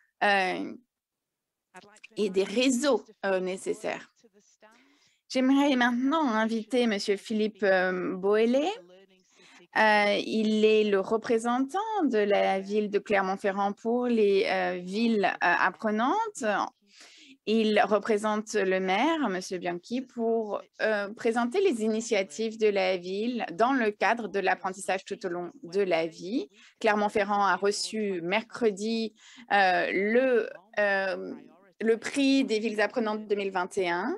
et des réseaux nécessaires. J'aimerais maintenant inviter M. Philippe Boélé. Il est le représentant de la ville de Clermont-Ferrand pour les villes apprenantes. Il représente le maire, M. Bianchi, pour présenter les initiatives de la ville dans le cadre de l'apprentissage tout au long de la vie. Clermont-Ferrand a reçu mercredi le prix des villes apprenantes 2021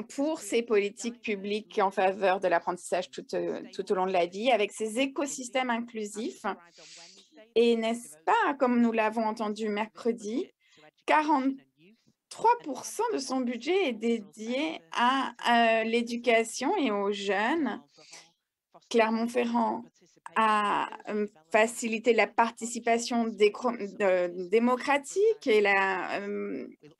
pour ses politiques publiques en faveur de l'apprentissage tout au long de la vie, avec ses écosystèmes inclusifs. Et n'est-ce pas, comme nous l'avons entendu mercredi, 43% de son budget est dédié à l'éducation et aux jeunes. Clermont-Ferrand a facilité la participation démocratique et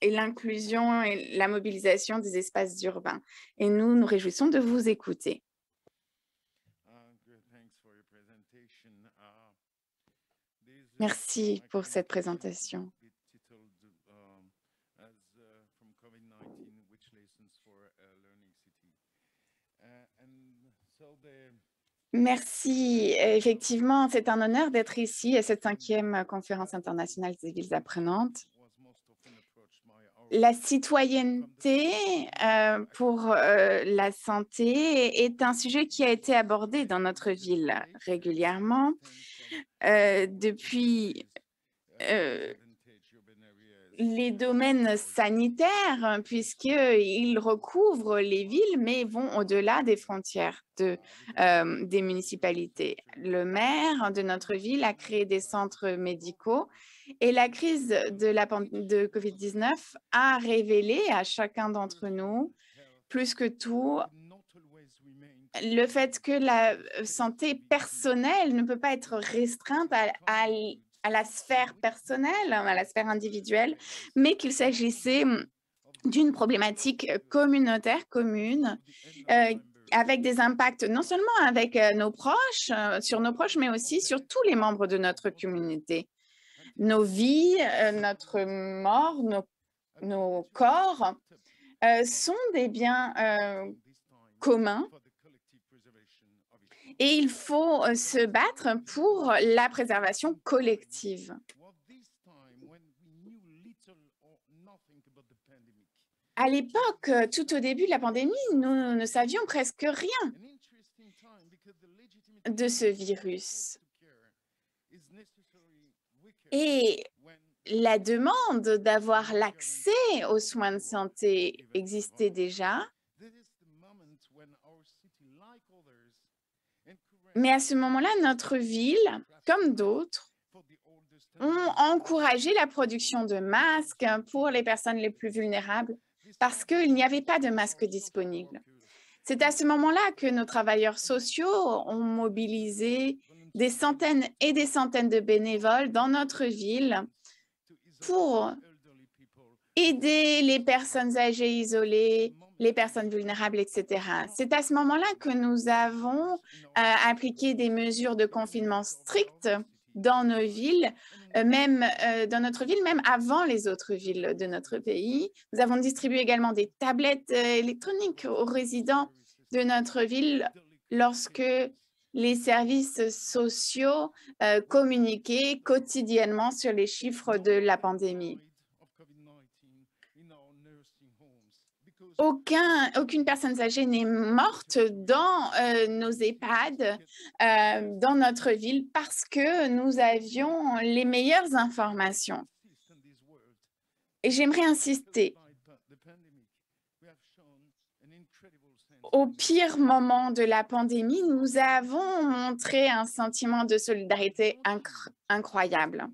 l'inclusion et la mobilisation des espaces urbains. Et nous nous réjouissons de vous écouter. Merci pour cette présentation. Merci. Effectivement, c'est un honneur d'être ici à cette 5e conférence internationale des villes apprenantes. La citoyenneté pour la santé est un sujet qui a été abordé dans notre ville régulièrement depuis les domaines sanitaires, puisqu'ils recouvrent les villes, mais vont au-delà des frontières des municipalités. Le maire de notre ville a créé des centres médicaux et la crise de COVID-19 a révélé à chacun d'entre nous, plus que tout, le fait que la santé personnelle ne peut pas être restreinte à la sphère personnelle, à la sphère individuelle, mais qu'il s'agissait d'une problématique communautaire, commune, avec des impacts non seulement avec nos proches, sur nos proches, mais aussi sur tous les membres de notre communauté. Nos vies, notre mort, nos corps sont des biens communs. Et il faut se battre pour la préservation collective. À l'époque, tout au début de la pandémie, nous ne savions presque rien de ce virus. Et la demande d'avoir l'accès aux soins de santé existait déjà. Mais à ce moment-là, notre ville, comme d'autres, ont encouragé la production de masques pour les personnes les plus vulnérables parce qu'il n'y avait pas de masques disponibles. C'est à ce moment-là que nos travailleurs sociaux ont mobilisé des centaines et des centaines de bénévoles dans notre ville pour aider les personnes âgées isolées, les personnes vulnérables, etc. C'est à ce moment-là que nous avons appliqué des mesures de confinement strictes dans nos villes, dans notre ville, même avant les autres villes de notre pays. Nous avons distribué également des tablettes électroniques aux résidents de notre ville lorsque les services sociaux communiquaient quotidiennement sur les chiffres de la pandémie. aucune personne âgée n'est morte dans nos EHPAD, dans notre ville, parce que nous avions les meilleures informations. Et j'aimerais insister. Au pire moment de la pandémie, nous avons montré un sentiment de solidarité incroyable.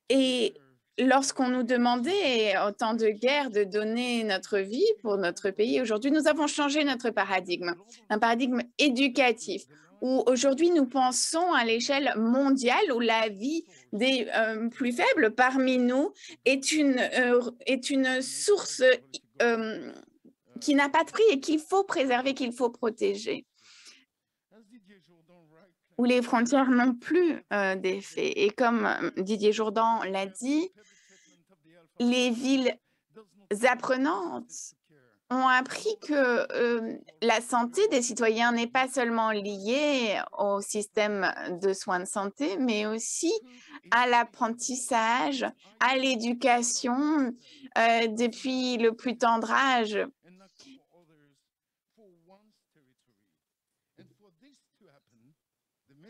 Et lorsqu'on nous demandait, en temps de guerre, de donner notre vie pour notre pays, aujourd'hui, nous avons changé notre paradigme, un paradigme éducatif, où aujourd'hui, nous pensons à l'échelle mondiale, où la vie des plus faibles parmi nous est une source qui n'a pas de prix et qu'il faut préserver, qu'il faut protéger, où les frontières n'ont plus d'effet. Et comme Didier Jourdan l'a dit, les villes apprenantes ont appris que la santé des citoyens n'est pas seulement liée au système de soins de santé, mais aussi à l'apprentissage, à l'éducation depuis le plus tendre âge.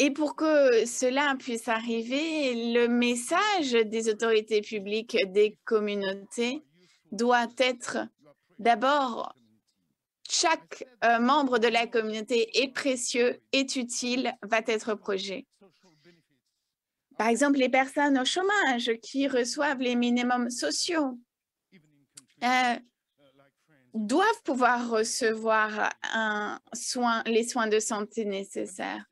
Et pour que cela puisse arriver, le message des autorités publiques, des communautés, doit être d'abord, chaque membre de la communauté est précieux, est utile, va être protégé. Par exemple, les personnes au chômage qui reçoivent les minimums sociaux doivent pouvoir recevoir les soins de santé nécessaires.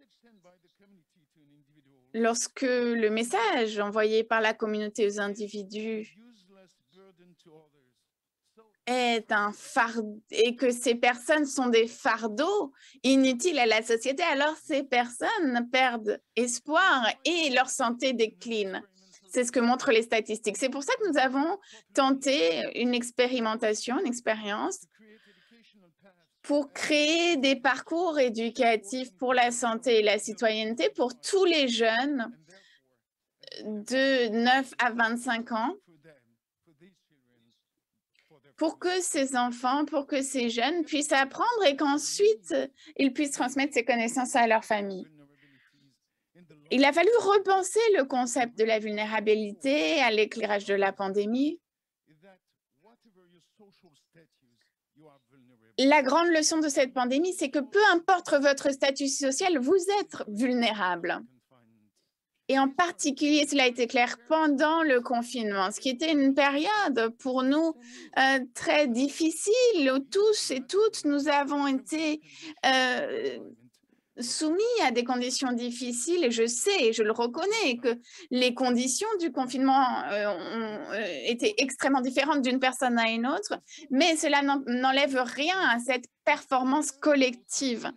Lorsque le message envoyé par la communauté aux individus est un fardeau et que ces personnes sont des fardeaux inutiles à la société, alors ces personnes perdent espoir et leur santé décline. C'est ce que montrent les statistiques. C'est pour ça que nous avons tenté une expérimentation, une expérience pour créer des parcours éducatifs pour la santé et la citoyenneté pour tous les jeunes de 9 à 25 ans, pour que ces enfants, pour que ces jeunes puissent apprendre et qu'ensuite, ils puissent transmettre ces connaissances à leur famille. Il a fallu repenser le concept de la vulnérabilité à l'éclairage de la pandémie. La grande leçon de cette pandémie, c'est que peu importe votre statut social, vous êtes vulnérable. Et en particulier, cela a été clair pendant le confinement, ce qui était une période pour nous très difficile, où tous et toutes nous avons été soumis à des conditions difficiles, et je sais et je le reconnais que les conditions du confinement ont été extrêmement différentes d'une personne à une autre, mais cela n'enlève rien à cette performance collective.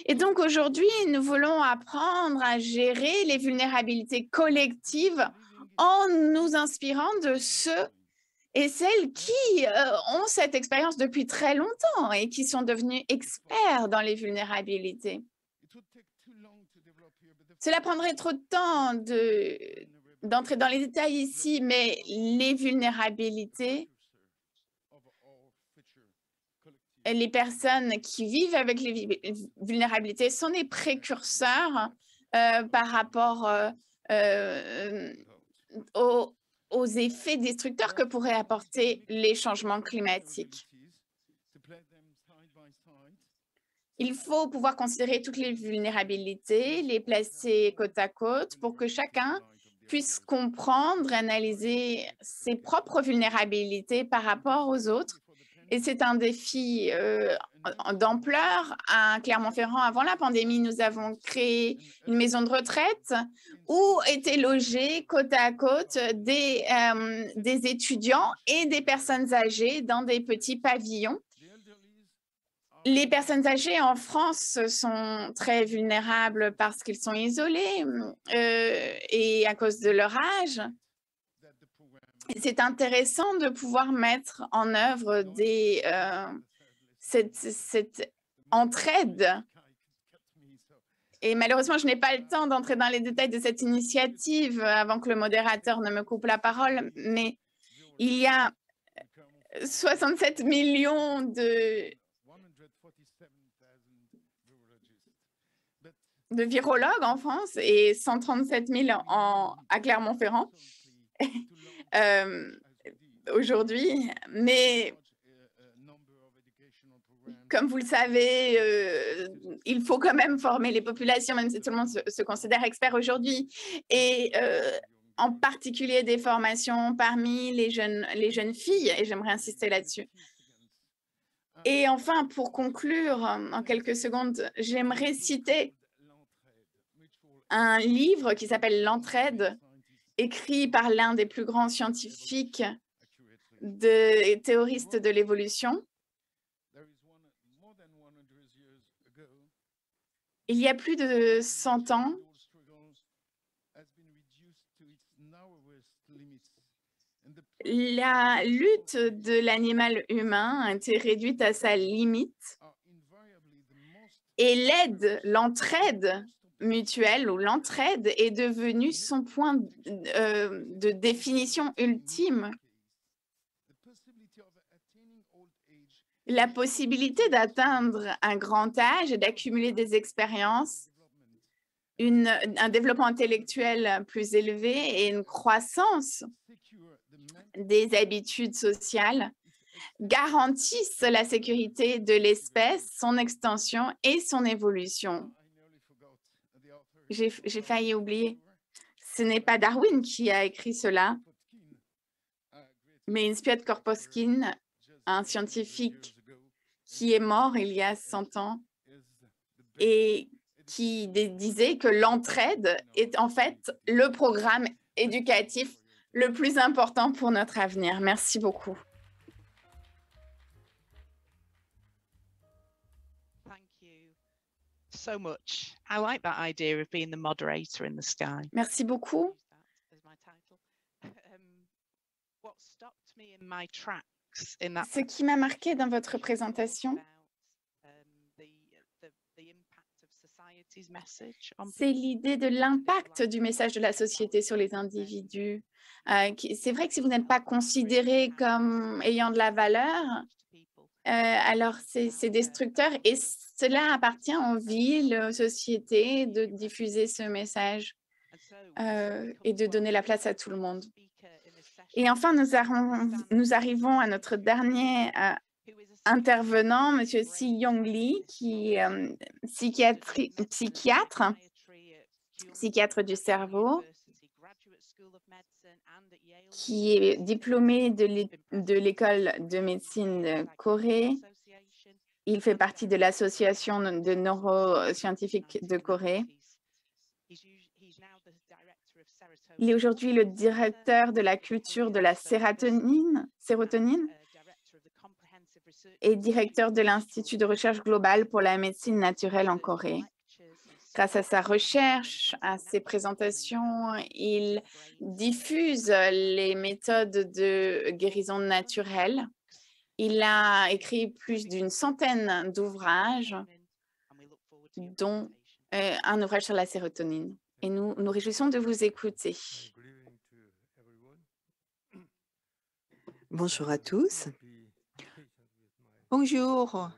Et donc aujourd'hui, nous voulons apprendre à gérer les vulnérabilités collectives en nous inspirant de ceux et celles qui ont cette expérience depuis très longtemps et qui sont devenus experts dans les vulnérabilités. Cela prendrait trop de temps d'entrer dans les détails ici, mais les vulnérabilités, les personnes qui vivent avec les vulnérabilités sont des précurseurs par rapport aux effets destructeurs que pourraient apporter les changements climatiques. Il faut pouvoir considérer toutes les vulnérabilités, les placer côte à côte pour que chacun puisse comprendre et analyser ses propres vulnérabilités par rapport aux autres. Et c'est un défi d'ampleur. À Clermont-Ferrand, avant la pandémie, nous avons créé une maison de retraite où étaient logés côte à côte des étudiants et des personnes âgées dans des petits pavillons. Les personnes âgées en France sont très vulnérables parce qu'ils sont isolés et à cause de leur âge. C'est intéressant de pouvoir mettre en œuvre cette entraide. Et malheureusement, je n'ai pas le temps d'entrer dans les détails de cette initiative avant que le modérateur ne me coupe la parole, mais il y a 67 millions de virologues en France et 137 000 à Clermont-Ferrand aujourd'hui. Mais comme vous le savez, il faut quand même former les populations, même si tout le monde se considère expert aujourd'hui. Et en particulier des formations parmi les jeunes filles, et j'aimerais insister là-dessus. Et enfin, pour conclure, en quelques secondes, j'aimerais citer un livre qui s'appelle « L'entraide », écrit par l'un des plus grands scientifiques et théoristes de l'évolution. Il y a plus de 100 ans, la lutte de l'animal humain a été réduite à sa limite et l'aide, l'entraide mutuelle ou l'entraide est devenue son point de définition ultime. La possibilité d'atteindre un grand âge et d'accumuler des expériences, un développement intellectuel plus élevé et une croissance des habitudes sociales garantissent la sécurité de l'espèce, son extension et son évolution. J'ai failli oublier. Ce n'est pas Darwin qui a écrit cela, mais Inspiat Korposkin, un scientifique qui est mort il y a 100 ans et qui disait que l'entraide est en fait le programme éducatif le plus important pour notre avenir. Merci beaucoup. Merci beaucoup. Ce qui m'a marqué dans votre présentation, c'est l'idée de l'impact du message de la société sur les individus. C'est vrai que si vous n'êtes pas considéré comme ayant de la valeur, alors c'est destructeur et cela appartient aux villes, aux sociétés de diffuser ce message et de donner la place à tout le monde. Et enfin, nous arrivons à notre dernier intervenant, M. Si-Yong Lee, qui est psychiatre du cerveau, qui est diplômé de l'école de médecine de Corée. Il fait partie de l'association de neuroscientifiques de Corée. Il est aujourd'hui le directeur de la culture de la sérotonine et directeur de l'Institut de recherche globale pour la médecine naturelle en Corée. Grâce à sa recherche, à ses présentations, il diffuse les méthodes de guérison naturelle. Il a écrit plus d'une centaine d'ouvrages, dont un ouvrage sur la sérotonine. Et nous nous réjouissons de vous écouter. Bonjour à tous. Bonjour.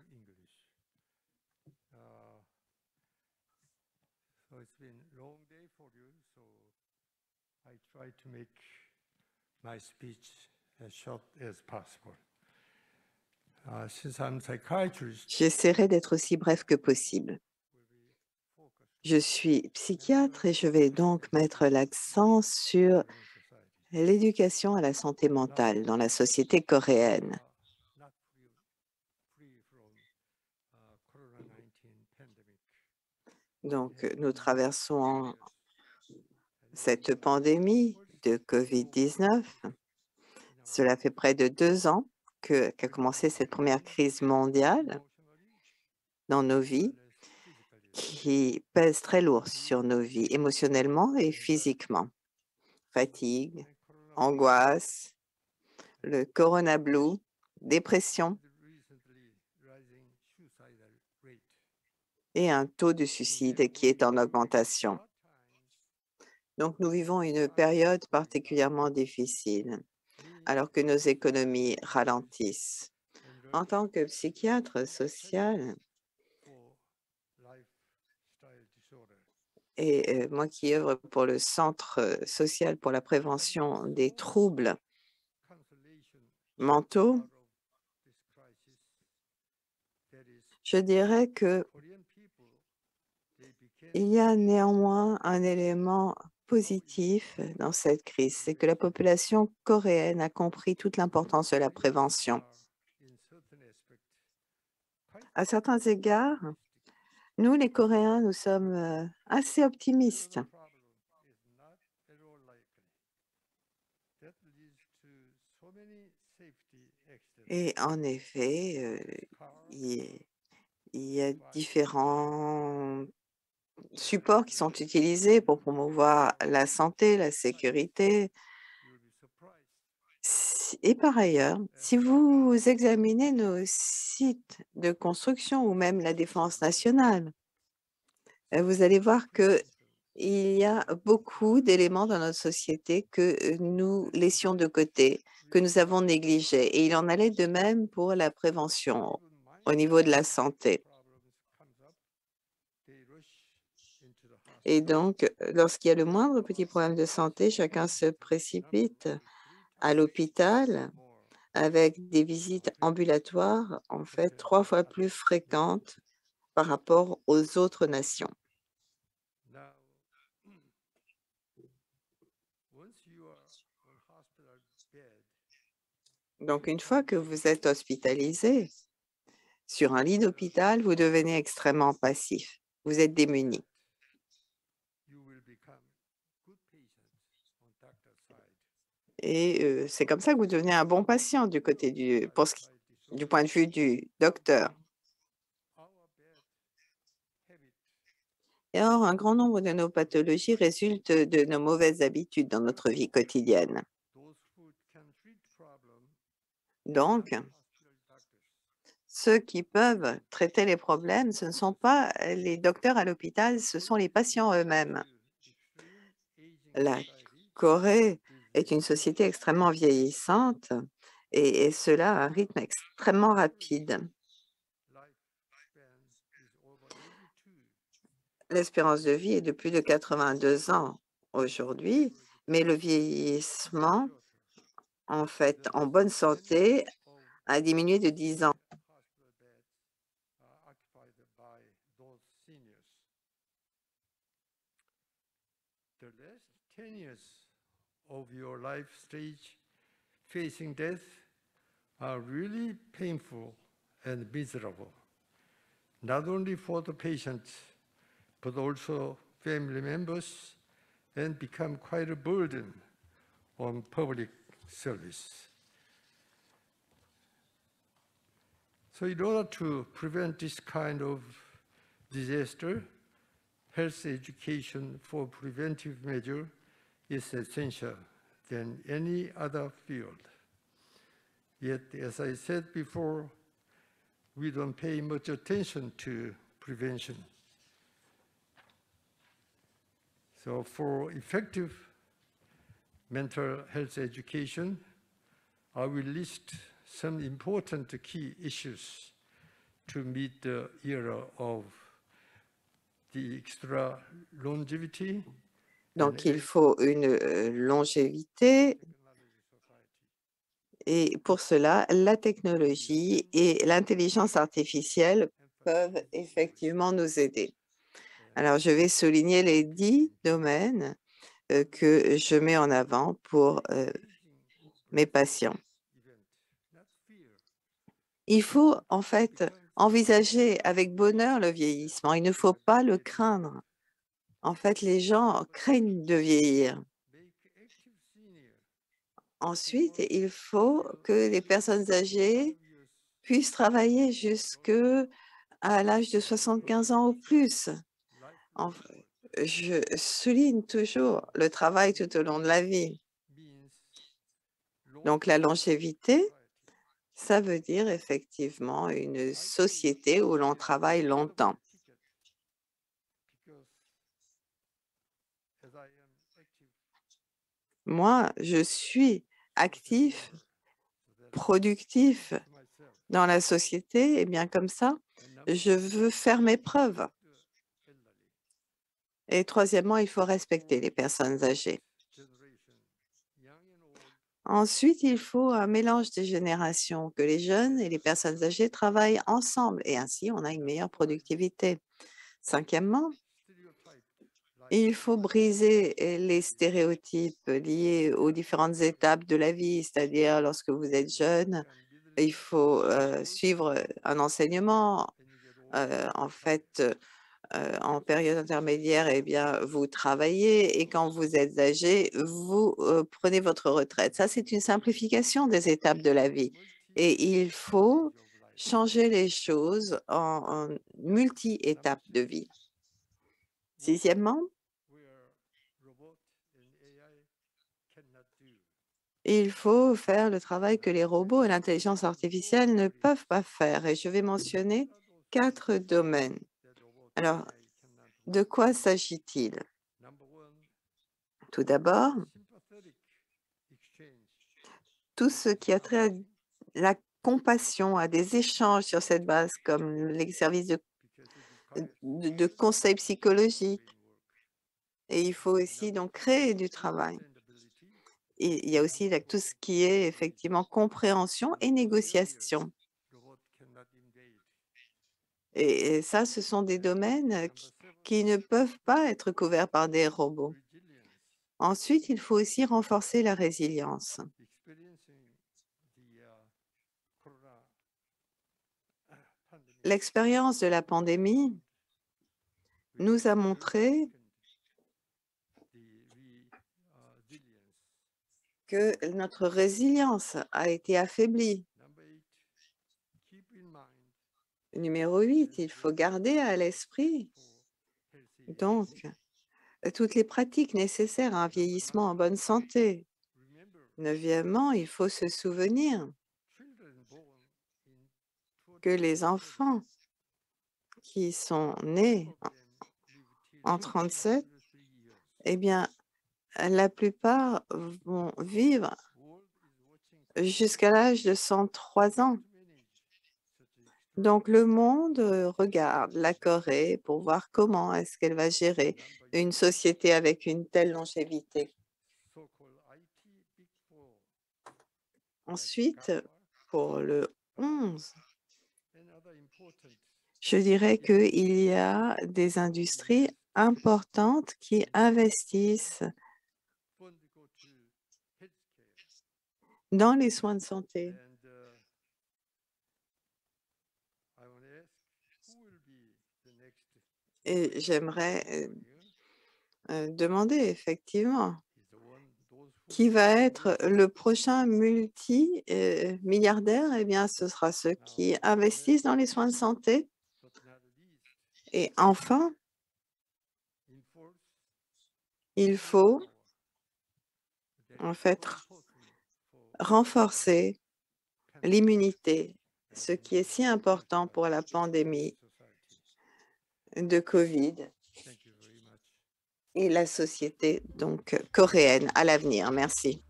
J'essaierai d'être aussi bref que possible. Je suis psychiatre et je vais donc mettre l'accent sur l'éducation à la santé mentale dans la société coréenne. Donc, nous traversons cette pandémie de COVID-19. Cela fait près de 2 ans qu'a commencé cette première crise mondiale dans nos vies, qui pèse très lourd sur nos vies, émotionnellement et physiquement. Fatigue, angoisse, le corona blue, dépression et un taux de suicide qui est en augmentation. Donc, nous vivons une période particulièrement difficile. alors que nos économies ralentissent. En tant que psychiatre social, et moi qui œuvre pour le Centre social pour la prévention des troubles mentaux, je dirais que il y a néanmoins un élément positif dans cette crise, c'est que la population coréenne a compris toute l'importance de la prévention. À certains égards, nous, les Coréens, nous sommes assez optimistes. Et en effet, il y a différents supports qui sont utilisés pour promouvoir la santé, la sécurité. Et par ailleurs, si vous examinez nos sites de construction ou même la défense nationale, vous allez voir qu'il y a beaucoup d'éléments dans notre société que nous laissions de côté, que nous avons négligés. Et il en allait de même pour la prévention au niveau de la santé. Et donc, lorsqu'il y a le moindre petit problème de santé, chacun se précipite à l'hôpital avec des visites ambulatoires, en fait, 3 fois plus fréquentes par rapport aux autres nations. Donc, une fois que vous êtes hospitalisé sur un lit d'hôpital, vous devenez extrêmement passif. Vous êtes démuni. Et c'est comme ça que vous devenez un bon patient du côté du point de vue du docteur. Et or, un grand nombre de nos pathologies résultent de nos mauvaises habitudes dans notre vie quotidienne. Donc, ceux qui peuvent traiter les problèmes, ce ne sont pas les docteurs à l'hôpital, ce sont les patients eux-mêmes. La Corée est une société extrêmement vieillissante et cela à un rythme extrêmement rapide. L'espérance de vie est de plus de 82 ans aujourd'hui, mais le vieillissement, en fait, en bonne santé, a diminué de 10 ans. The last 10 years of your life stage facing death are really painful and miserable, not only for the patient, but also family members, and become quite a burden on public service. So in order to prevent this kind of disaster, health education for preventive measure is essential than any other field. Yet, as I said before, we don't pay much attention to prevention. So for effective mental health education, I will list some important key issues to meet the era of the extra longevity. Donc, il faut une longévité et pour cela, la technologie et l'intelligence artificielle peuvent effectivement nous aider. Alors, je vais souligner les 10 domaines que je mets en avant pour mes patients. Il faut en fait envisager avec bonheur le vieillissement. Il ne faut pas le craindre. En fait, les gens craignent de vieillir. Ensuite, il faut que les personnes âgées puissent travailler jusqu'à l'âge de 75 ans ou plus. Je souligne toujours le travail tout au long de la vie. Donc, la longévité, ça veut dire effectivement une société où l'on travaille longtemps. Moi, je suis actif, productif dans la société, et bien comme ça, je veux faire mes preuves. Et troisièmement, il faut respecter les personnes âgées. Ensuite, il faut un mélange des générations, que les jeunes et les personnes âgées travaillent ensemble et ainsi on a une meilleure productivité. Cinquièmement, il faut briser les stéréotypes liés aux différentes étapes de la vie, c'est-à-dire lorsque vous êtes jeune, il faut suivre un enseignement. En fait, en période intermédiaire, eh bien, vous travaillez et quand vous êtes âgé, vous prenez votre retraite. Ça, c'est une simplification des étapes de la vie. Et il faut changer les choses en multi-étapes de vie. Sixièmement, il faut faire le travail que les robots et l'intelligence artificielle ne peuvent pas faire. Et je vais mentionner 4 domaines. Alors, de quoi s'agit-il? Tout d'abord, tout ce qui a trait à la compassion, à des échanges sur cette base, comme les services de conseil psychologique. Et il faut aussi donc créer du travail. Et il y a aussi tout ce qui est effectivement compréhension et négociation. Et ça, ce sont des domaines qui ne peuvent pas être couverts par des robots. Ensuite, il faut aussi renforcer la résilience. L'expérience de la pandémie nous a montré que notre résilience a été affaiblie. Numéro 8, il faut garder à l'esprit donc toutes les pratiques nécessaires à un vieillissement en bonne santé. Neuvièmement, il faut se souvenir que les enfants qui sont nés en 37, eh bien, la plupart vont vivre jusqu'à l'âge de 103 ans. Donc, le monde regarde la Corée pour voir comment est-ce qu'elle va gérer une société avec une telle longévité. Ensuite, pour le 11, je dirais qu'il y a des industries importantes qui investissent dans les soins de santé. Et j'aimerais demander effectivement qui va être le prochain multi-milliardaire. Eh bien, ce sera ceux qui investissent dans les soins de santé. Et enfin, il faut en fait renforcer l'immunité, ce qui est si important pour la pandémie de Covid et la société donc coréenne à l'avenir. Merci.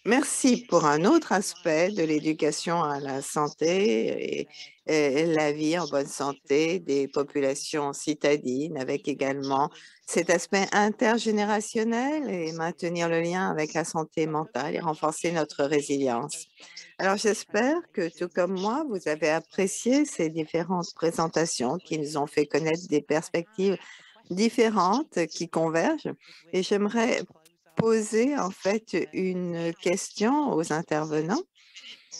Merci pour un autre aspect de l'éducation à la santé et la vie en bonne santé des populations citadines, avec également cet aspect intergénérationnel et maintenir le lien avec la santé mentale et renforcer notre résilience. Alors, j'espère que, tout comme moi, vous avez apprécié ces différentes présentations qui nous ont fait connaître des perspectives différentes qui convergent. Et j'aimerais poser en fait une question aux intervenants.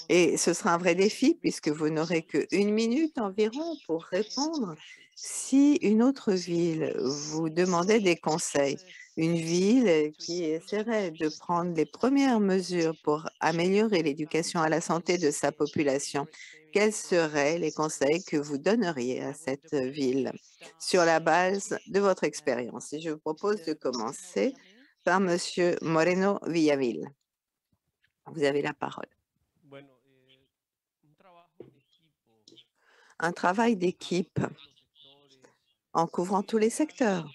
Et ce sera un vrai défi puisque vous n'aurez qu'1 minute environ pour répondre. Si une autre ville vous demandait des conseils, une ville qui essaierait de prendre les premières mesures pour améliorer l'éducation à la santé de sa population, quels seraient les conseils que vous donneriez à cette ville sur la base de votre expérience? Et je vous propose de commencer par Monsieur Moreno Villaville. Vous avez la parole. Un travail d'équipe en couvrant tous les secteurs.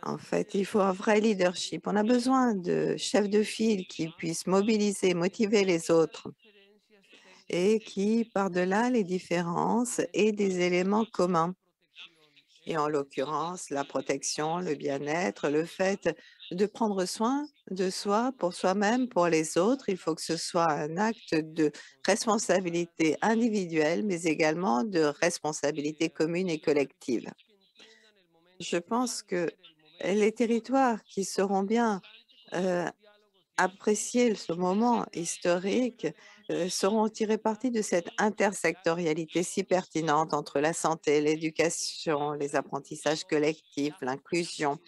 En fait, il faut un vrai leadership. On a besoin de chefs de file qui puissent mobiliser, motiver les autres et qui, par-delà les différences, aient des éléments communs. Et en l'occurrence, la protection, le bien-être, le fait de prendre soin de soi pour soi-même, pour les autres. Il faut que ce soit un acte de responsabilité individuelle, mais également de responsabilité commune et collective. Je pense que les territoires qui seront bien apprécier ce moment historique sauront tirer parti de cette intersectorialité si pertinente entre la santé, l'éducation, les apprentissages collectifs, l'inclusion,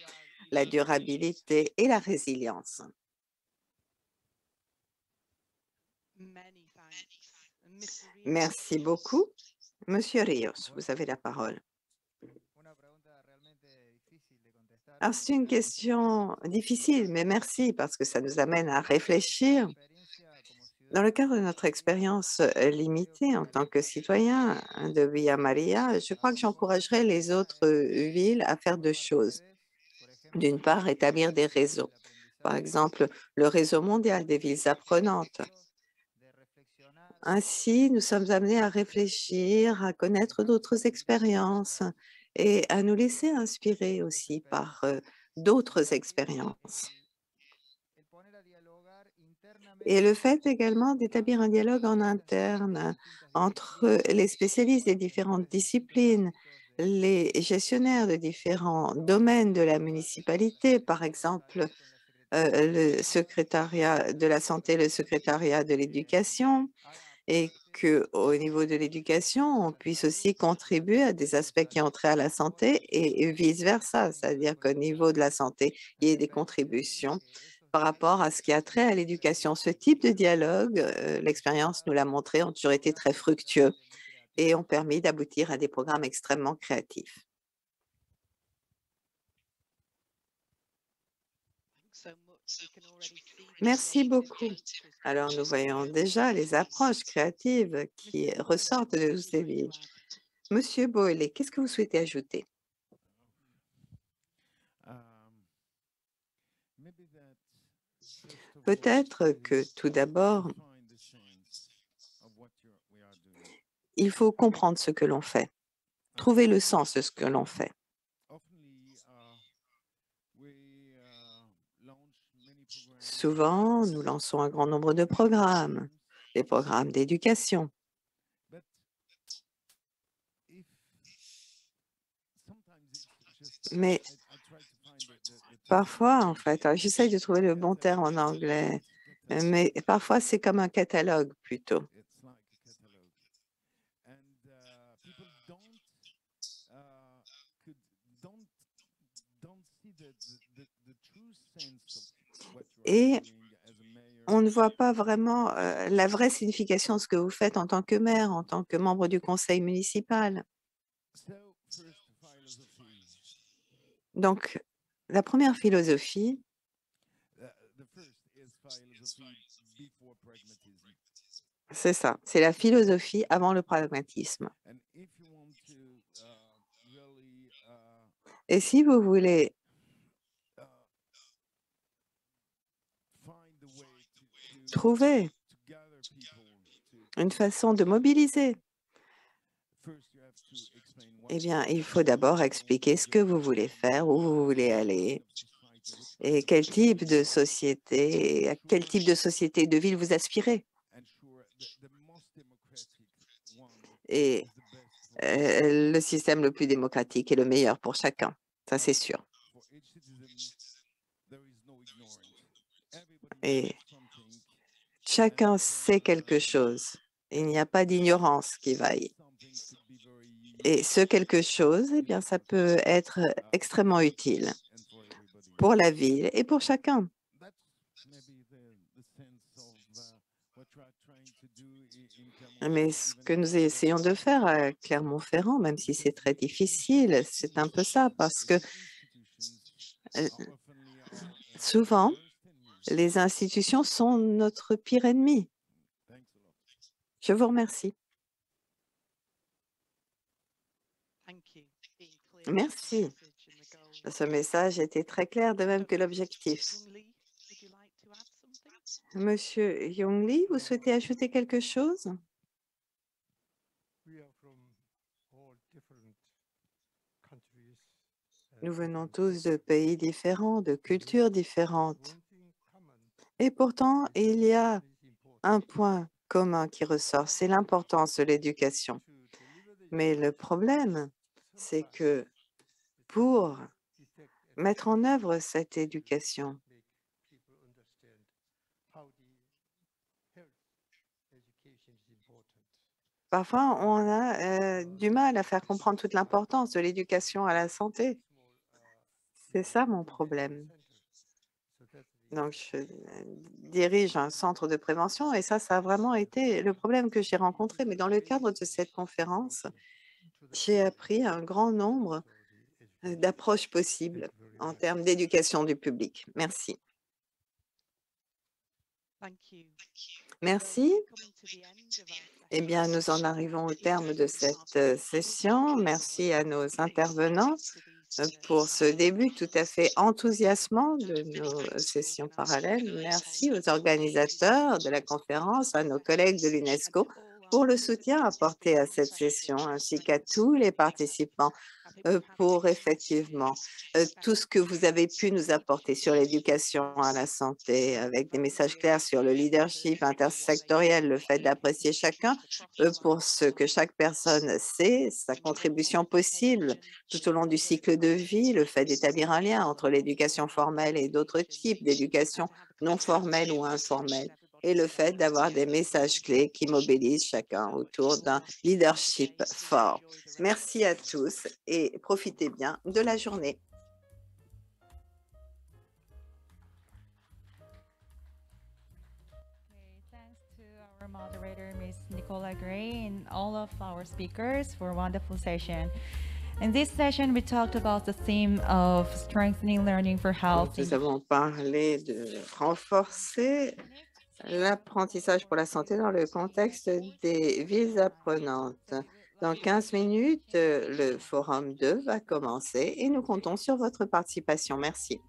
la durabilité et la résilience. Merci beaucoup. Monsieur Rios, vous avez la parole. Alors, c'est une question difficile, mais merci parce que ça nous amène à réfléchir. Dans le cadre de notre expérience limitée en tant que citoyen de Villa Maria, je crois que j'encouragerais les autres villes à faire deux choses. D'une part, établir des réseaux. Par exemple, le réseau mondial des villes apprenantes. Ainsi, nous sommes amenés à réfléchir, à connaître d'autres expériences et à nous laisser inspirer aussi par d'autres expériences. Et le fait également d'établir un dialogue en interne entre les spécialistes des différentes disciplines, les gestionnaires de différents domaines de la municipalité, par exemple le secrétariat de la santé, le secrétariat de l'éducation, et qu'au niveau de l'éducation, on puisse aussi contribuer à des aspects qui ont trait à la santé et vice-versa, c'est-à-dire qu'au niveau de la santé, il y ait des contributions par rapport à ce qui a trait à l'éducation. Ce type de dialogue, l'expérience nous l'a montré, ont toujours été très fructueux et ont permis d'aboutir à des programmes extrêmement créatifs. Merci beaucoup. Alors, nous voyons déjà les approches créatives qui ressortent de ces villes. Monsieur Boele, qu'est-ce que vous souhaitez ajouter? Peut-être que tout d'abord, il faut comprendre ce que l'on fait, trouver le sens de ce que l'on fait. Souvent, nous lançons un grand nombre de programmes, des programmes d'éducation. Mais parfois, en fait, j'essaye de trouver le bon terme en anglais, mais parfois c'est comme un catalogue plutôt. Et on ne voit pas vraiment la vraie signification de ce que vous faites en tant que maire, en tant que membre du conseil municipal. Donc, la première philosophie, c'est ça, c'est la philosophie avant le pragmatisme. Et si vous voulez trouver une façon de mobiliser, eh bien, il faut d'abord expliquer ce que vous voulez faire, où vous voulez aller et quel type de société, à quel type de société de ville vous aspirez. Et le système le plus démocratique est le meilleur pour chacun, ça c'est sûr. Et chacun sait quelque chose. Il n'y a pas d'ignorance qui vaille. Et ce quelque chose, eh bien, ça peut être extrêmement utile pour la ville et pour chacun. Mais ce que nous essayons de faire à Clermont-Ferrand, même si c'est très difficile, c'est un peu ça, parce que souvent, les institutions sont notre pire ennemi. Je vous remercie. Merci. Ce message était très clair, de même que l'objectif. Monsieur Young Lee, vous souhaitez ajouter quelque chose? Nous venons tous de pays différents, de cultures différentes. Et pourtant, il y a un point commun qui ressort, c'est l'importance de l'éducation. Mais le problème, c'est que pour mettre en œuvre cette éducation, parfois on a du mal à faire comprendre toute l'importance de l'éducation à la santé. C'est ça mon problème. Donc, je dirige un centre de prévention et ça a vraiment été le problème que j'ai rencontré. Mais dans le cadre de cette conférence, j'ai appris un grand nombre d'approches possibles en termes d'éducation du public. Merci. Merci. Eh bien, nous en arrivons au terme de cette session. Merci à nos intervenants pour ce début tout à fait enthousiasmant de nos sessions parallèles. Merci aux organisateurs de la conférence, à nos collègues de l'UNESCO pour le soutien apporté à cette session, ainsi qu'à tous les participants pour effectivement tout ce que vous avez pu nous apporter sur l'éducation à la santé, avec des messages clairs sur le leadership intersectoriel, le fait d'apprécier chacun pour ce que chaque personne sait, sa contribution possible tout au long du cycle de vie, le fait d'établir un lien entre l'éducation formelle et d'autres types d'éducation non formelle ou informelle, et le fait d'avoir des messages clés qui mobilisent chacun autour d'un leadership fort. Merci à tous et profitez bien de la journée. Thanks to our moderator, Ms. Nicola Gray, and all of our speakers for a wonderful session. In this session, we talked about the theme of strengthening learning for health. Nous avons parlé de renforcer l'apprentissage pour la santé dans le contexte des villes apprenantes. Dans 15 minutes, le forum 2 va commencer et nous comptons sur votre participation. Merci.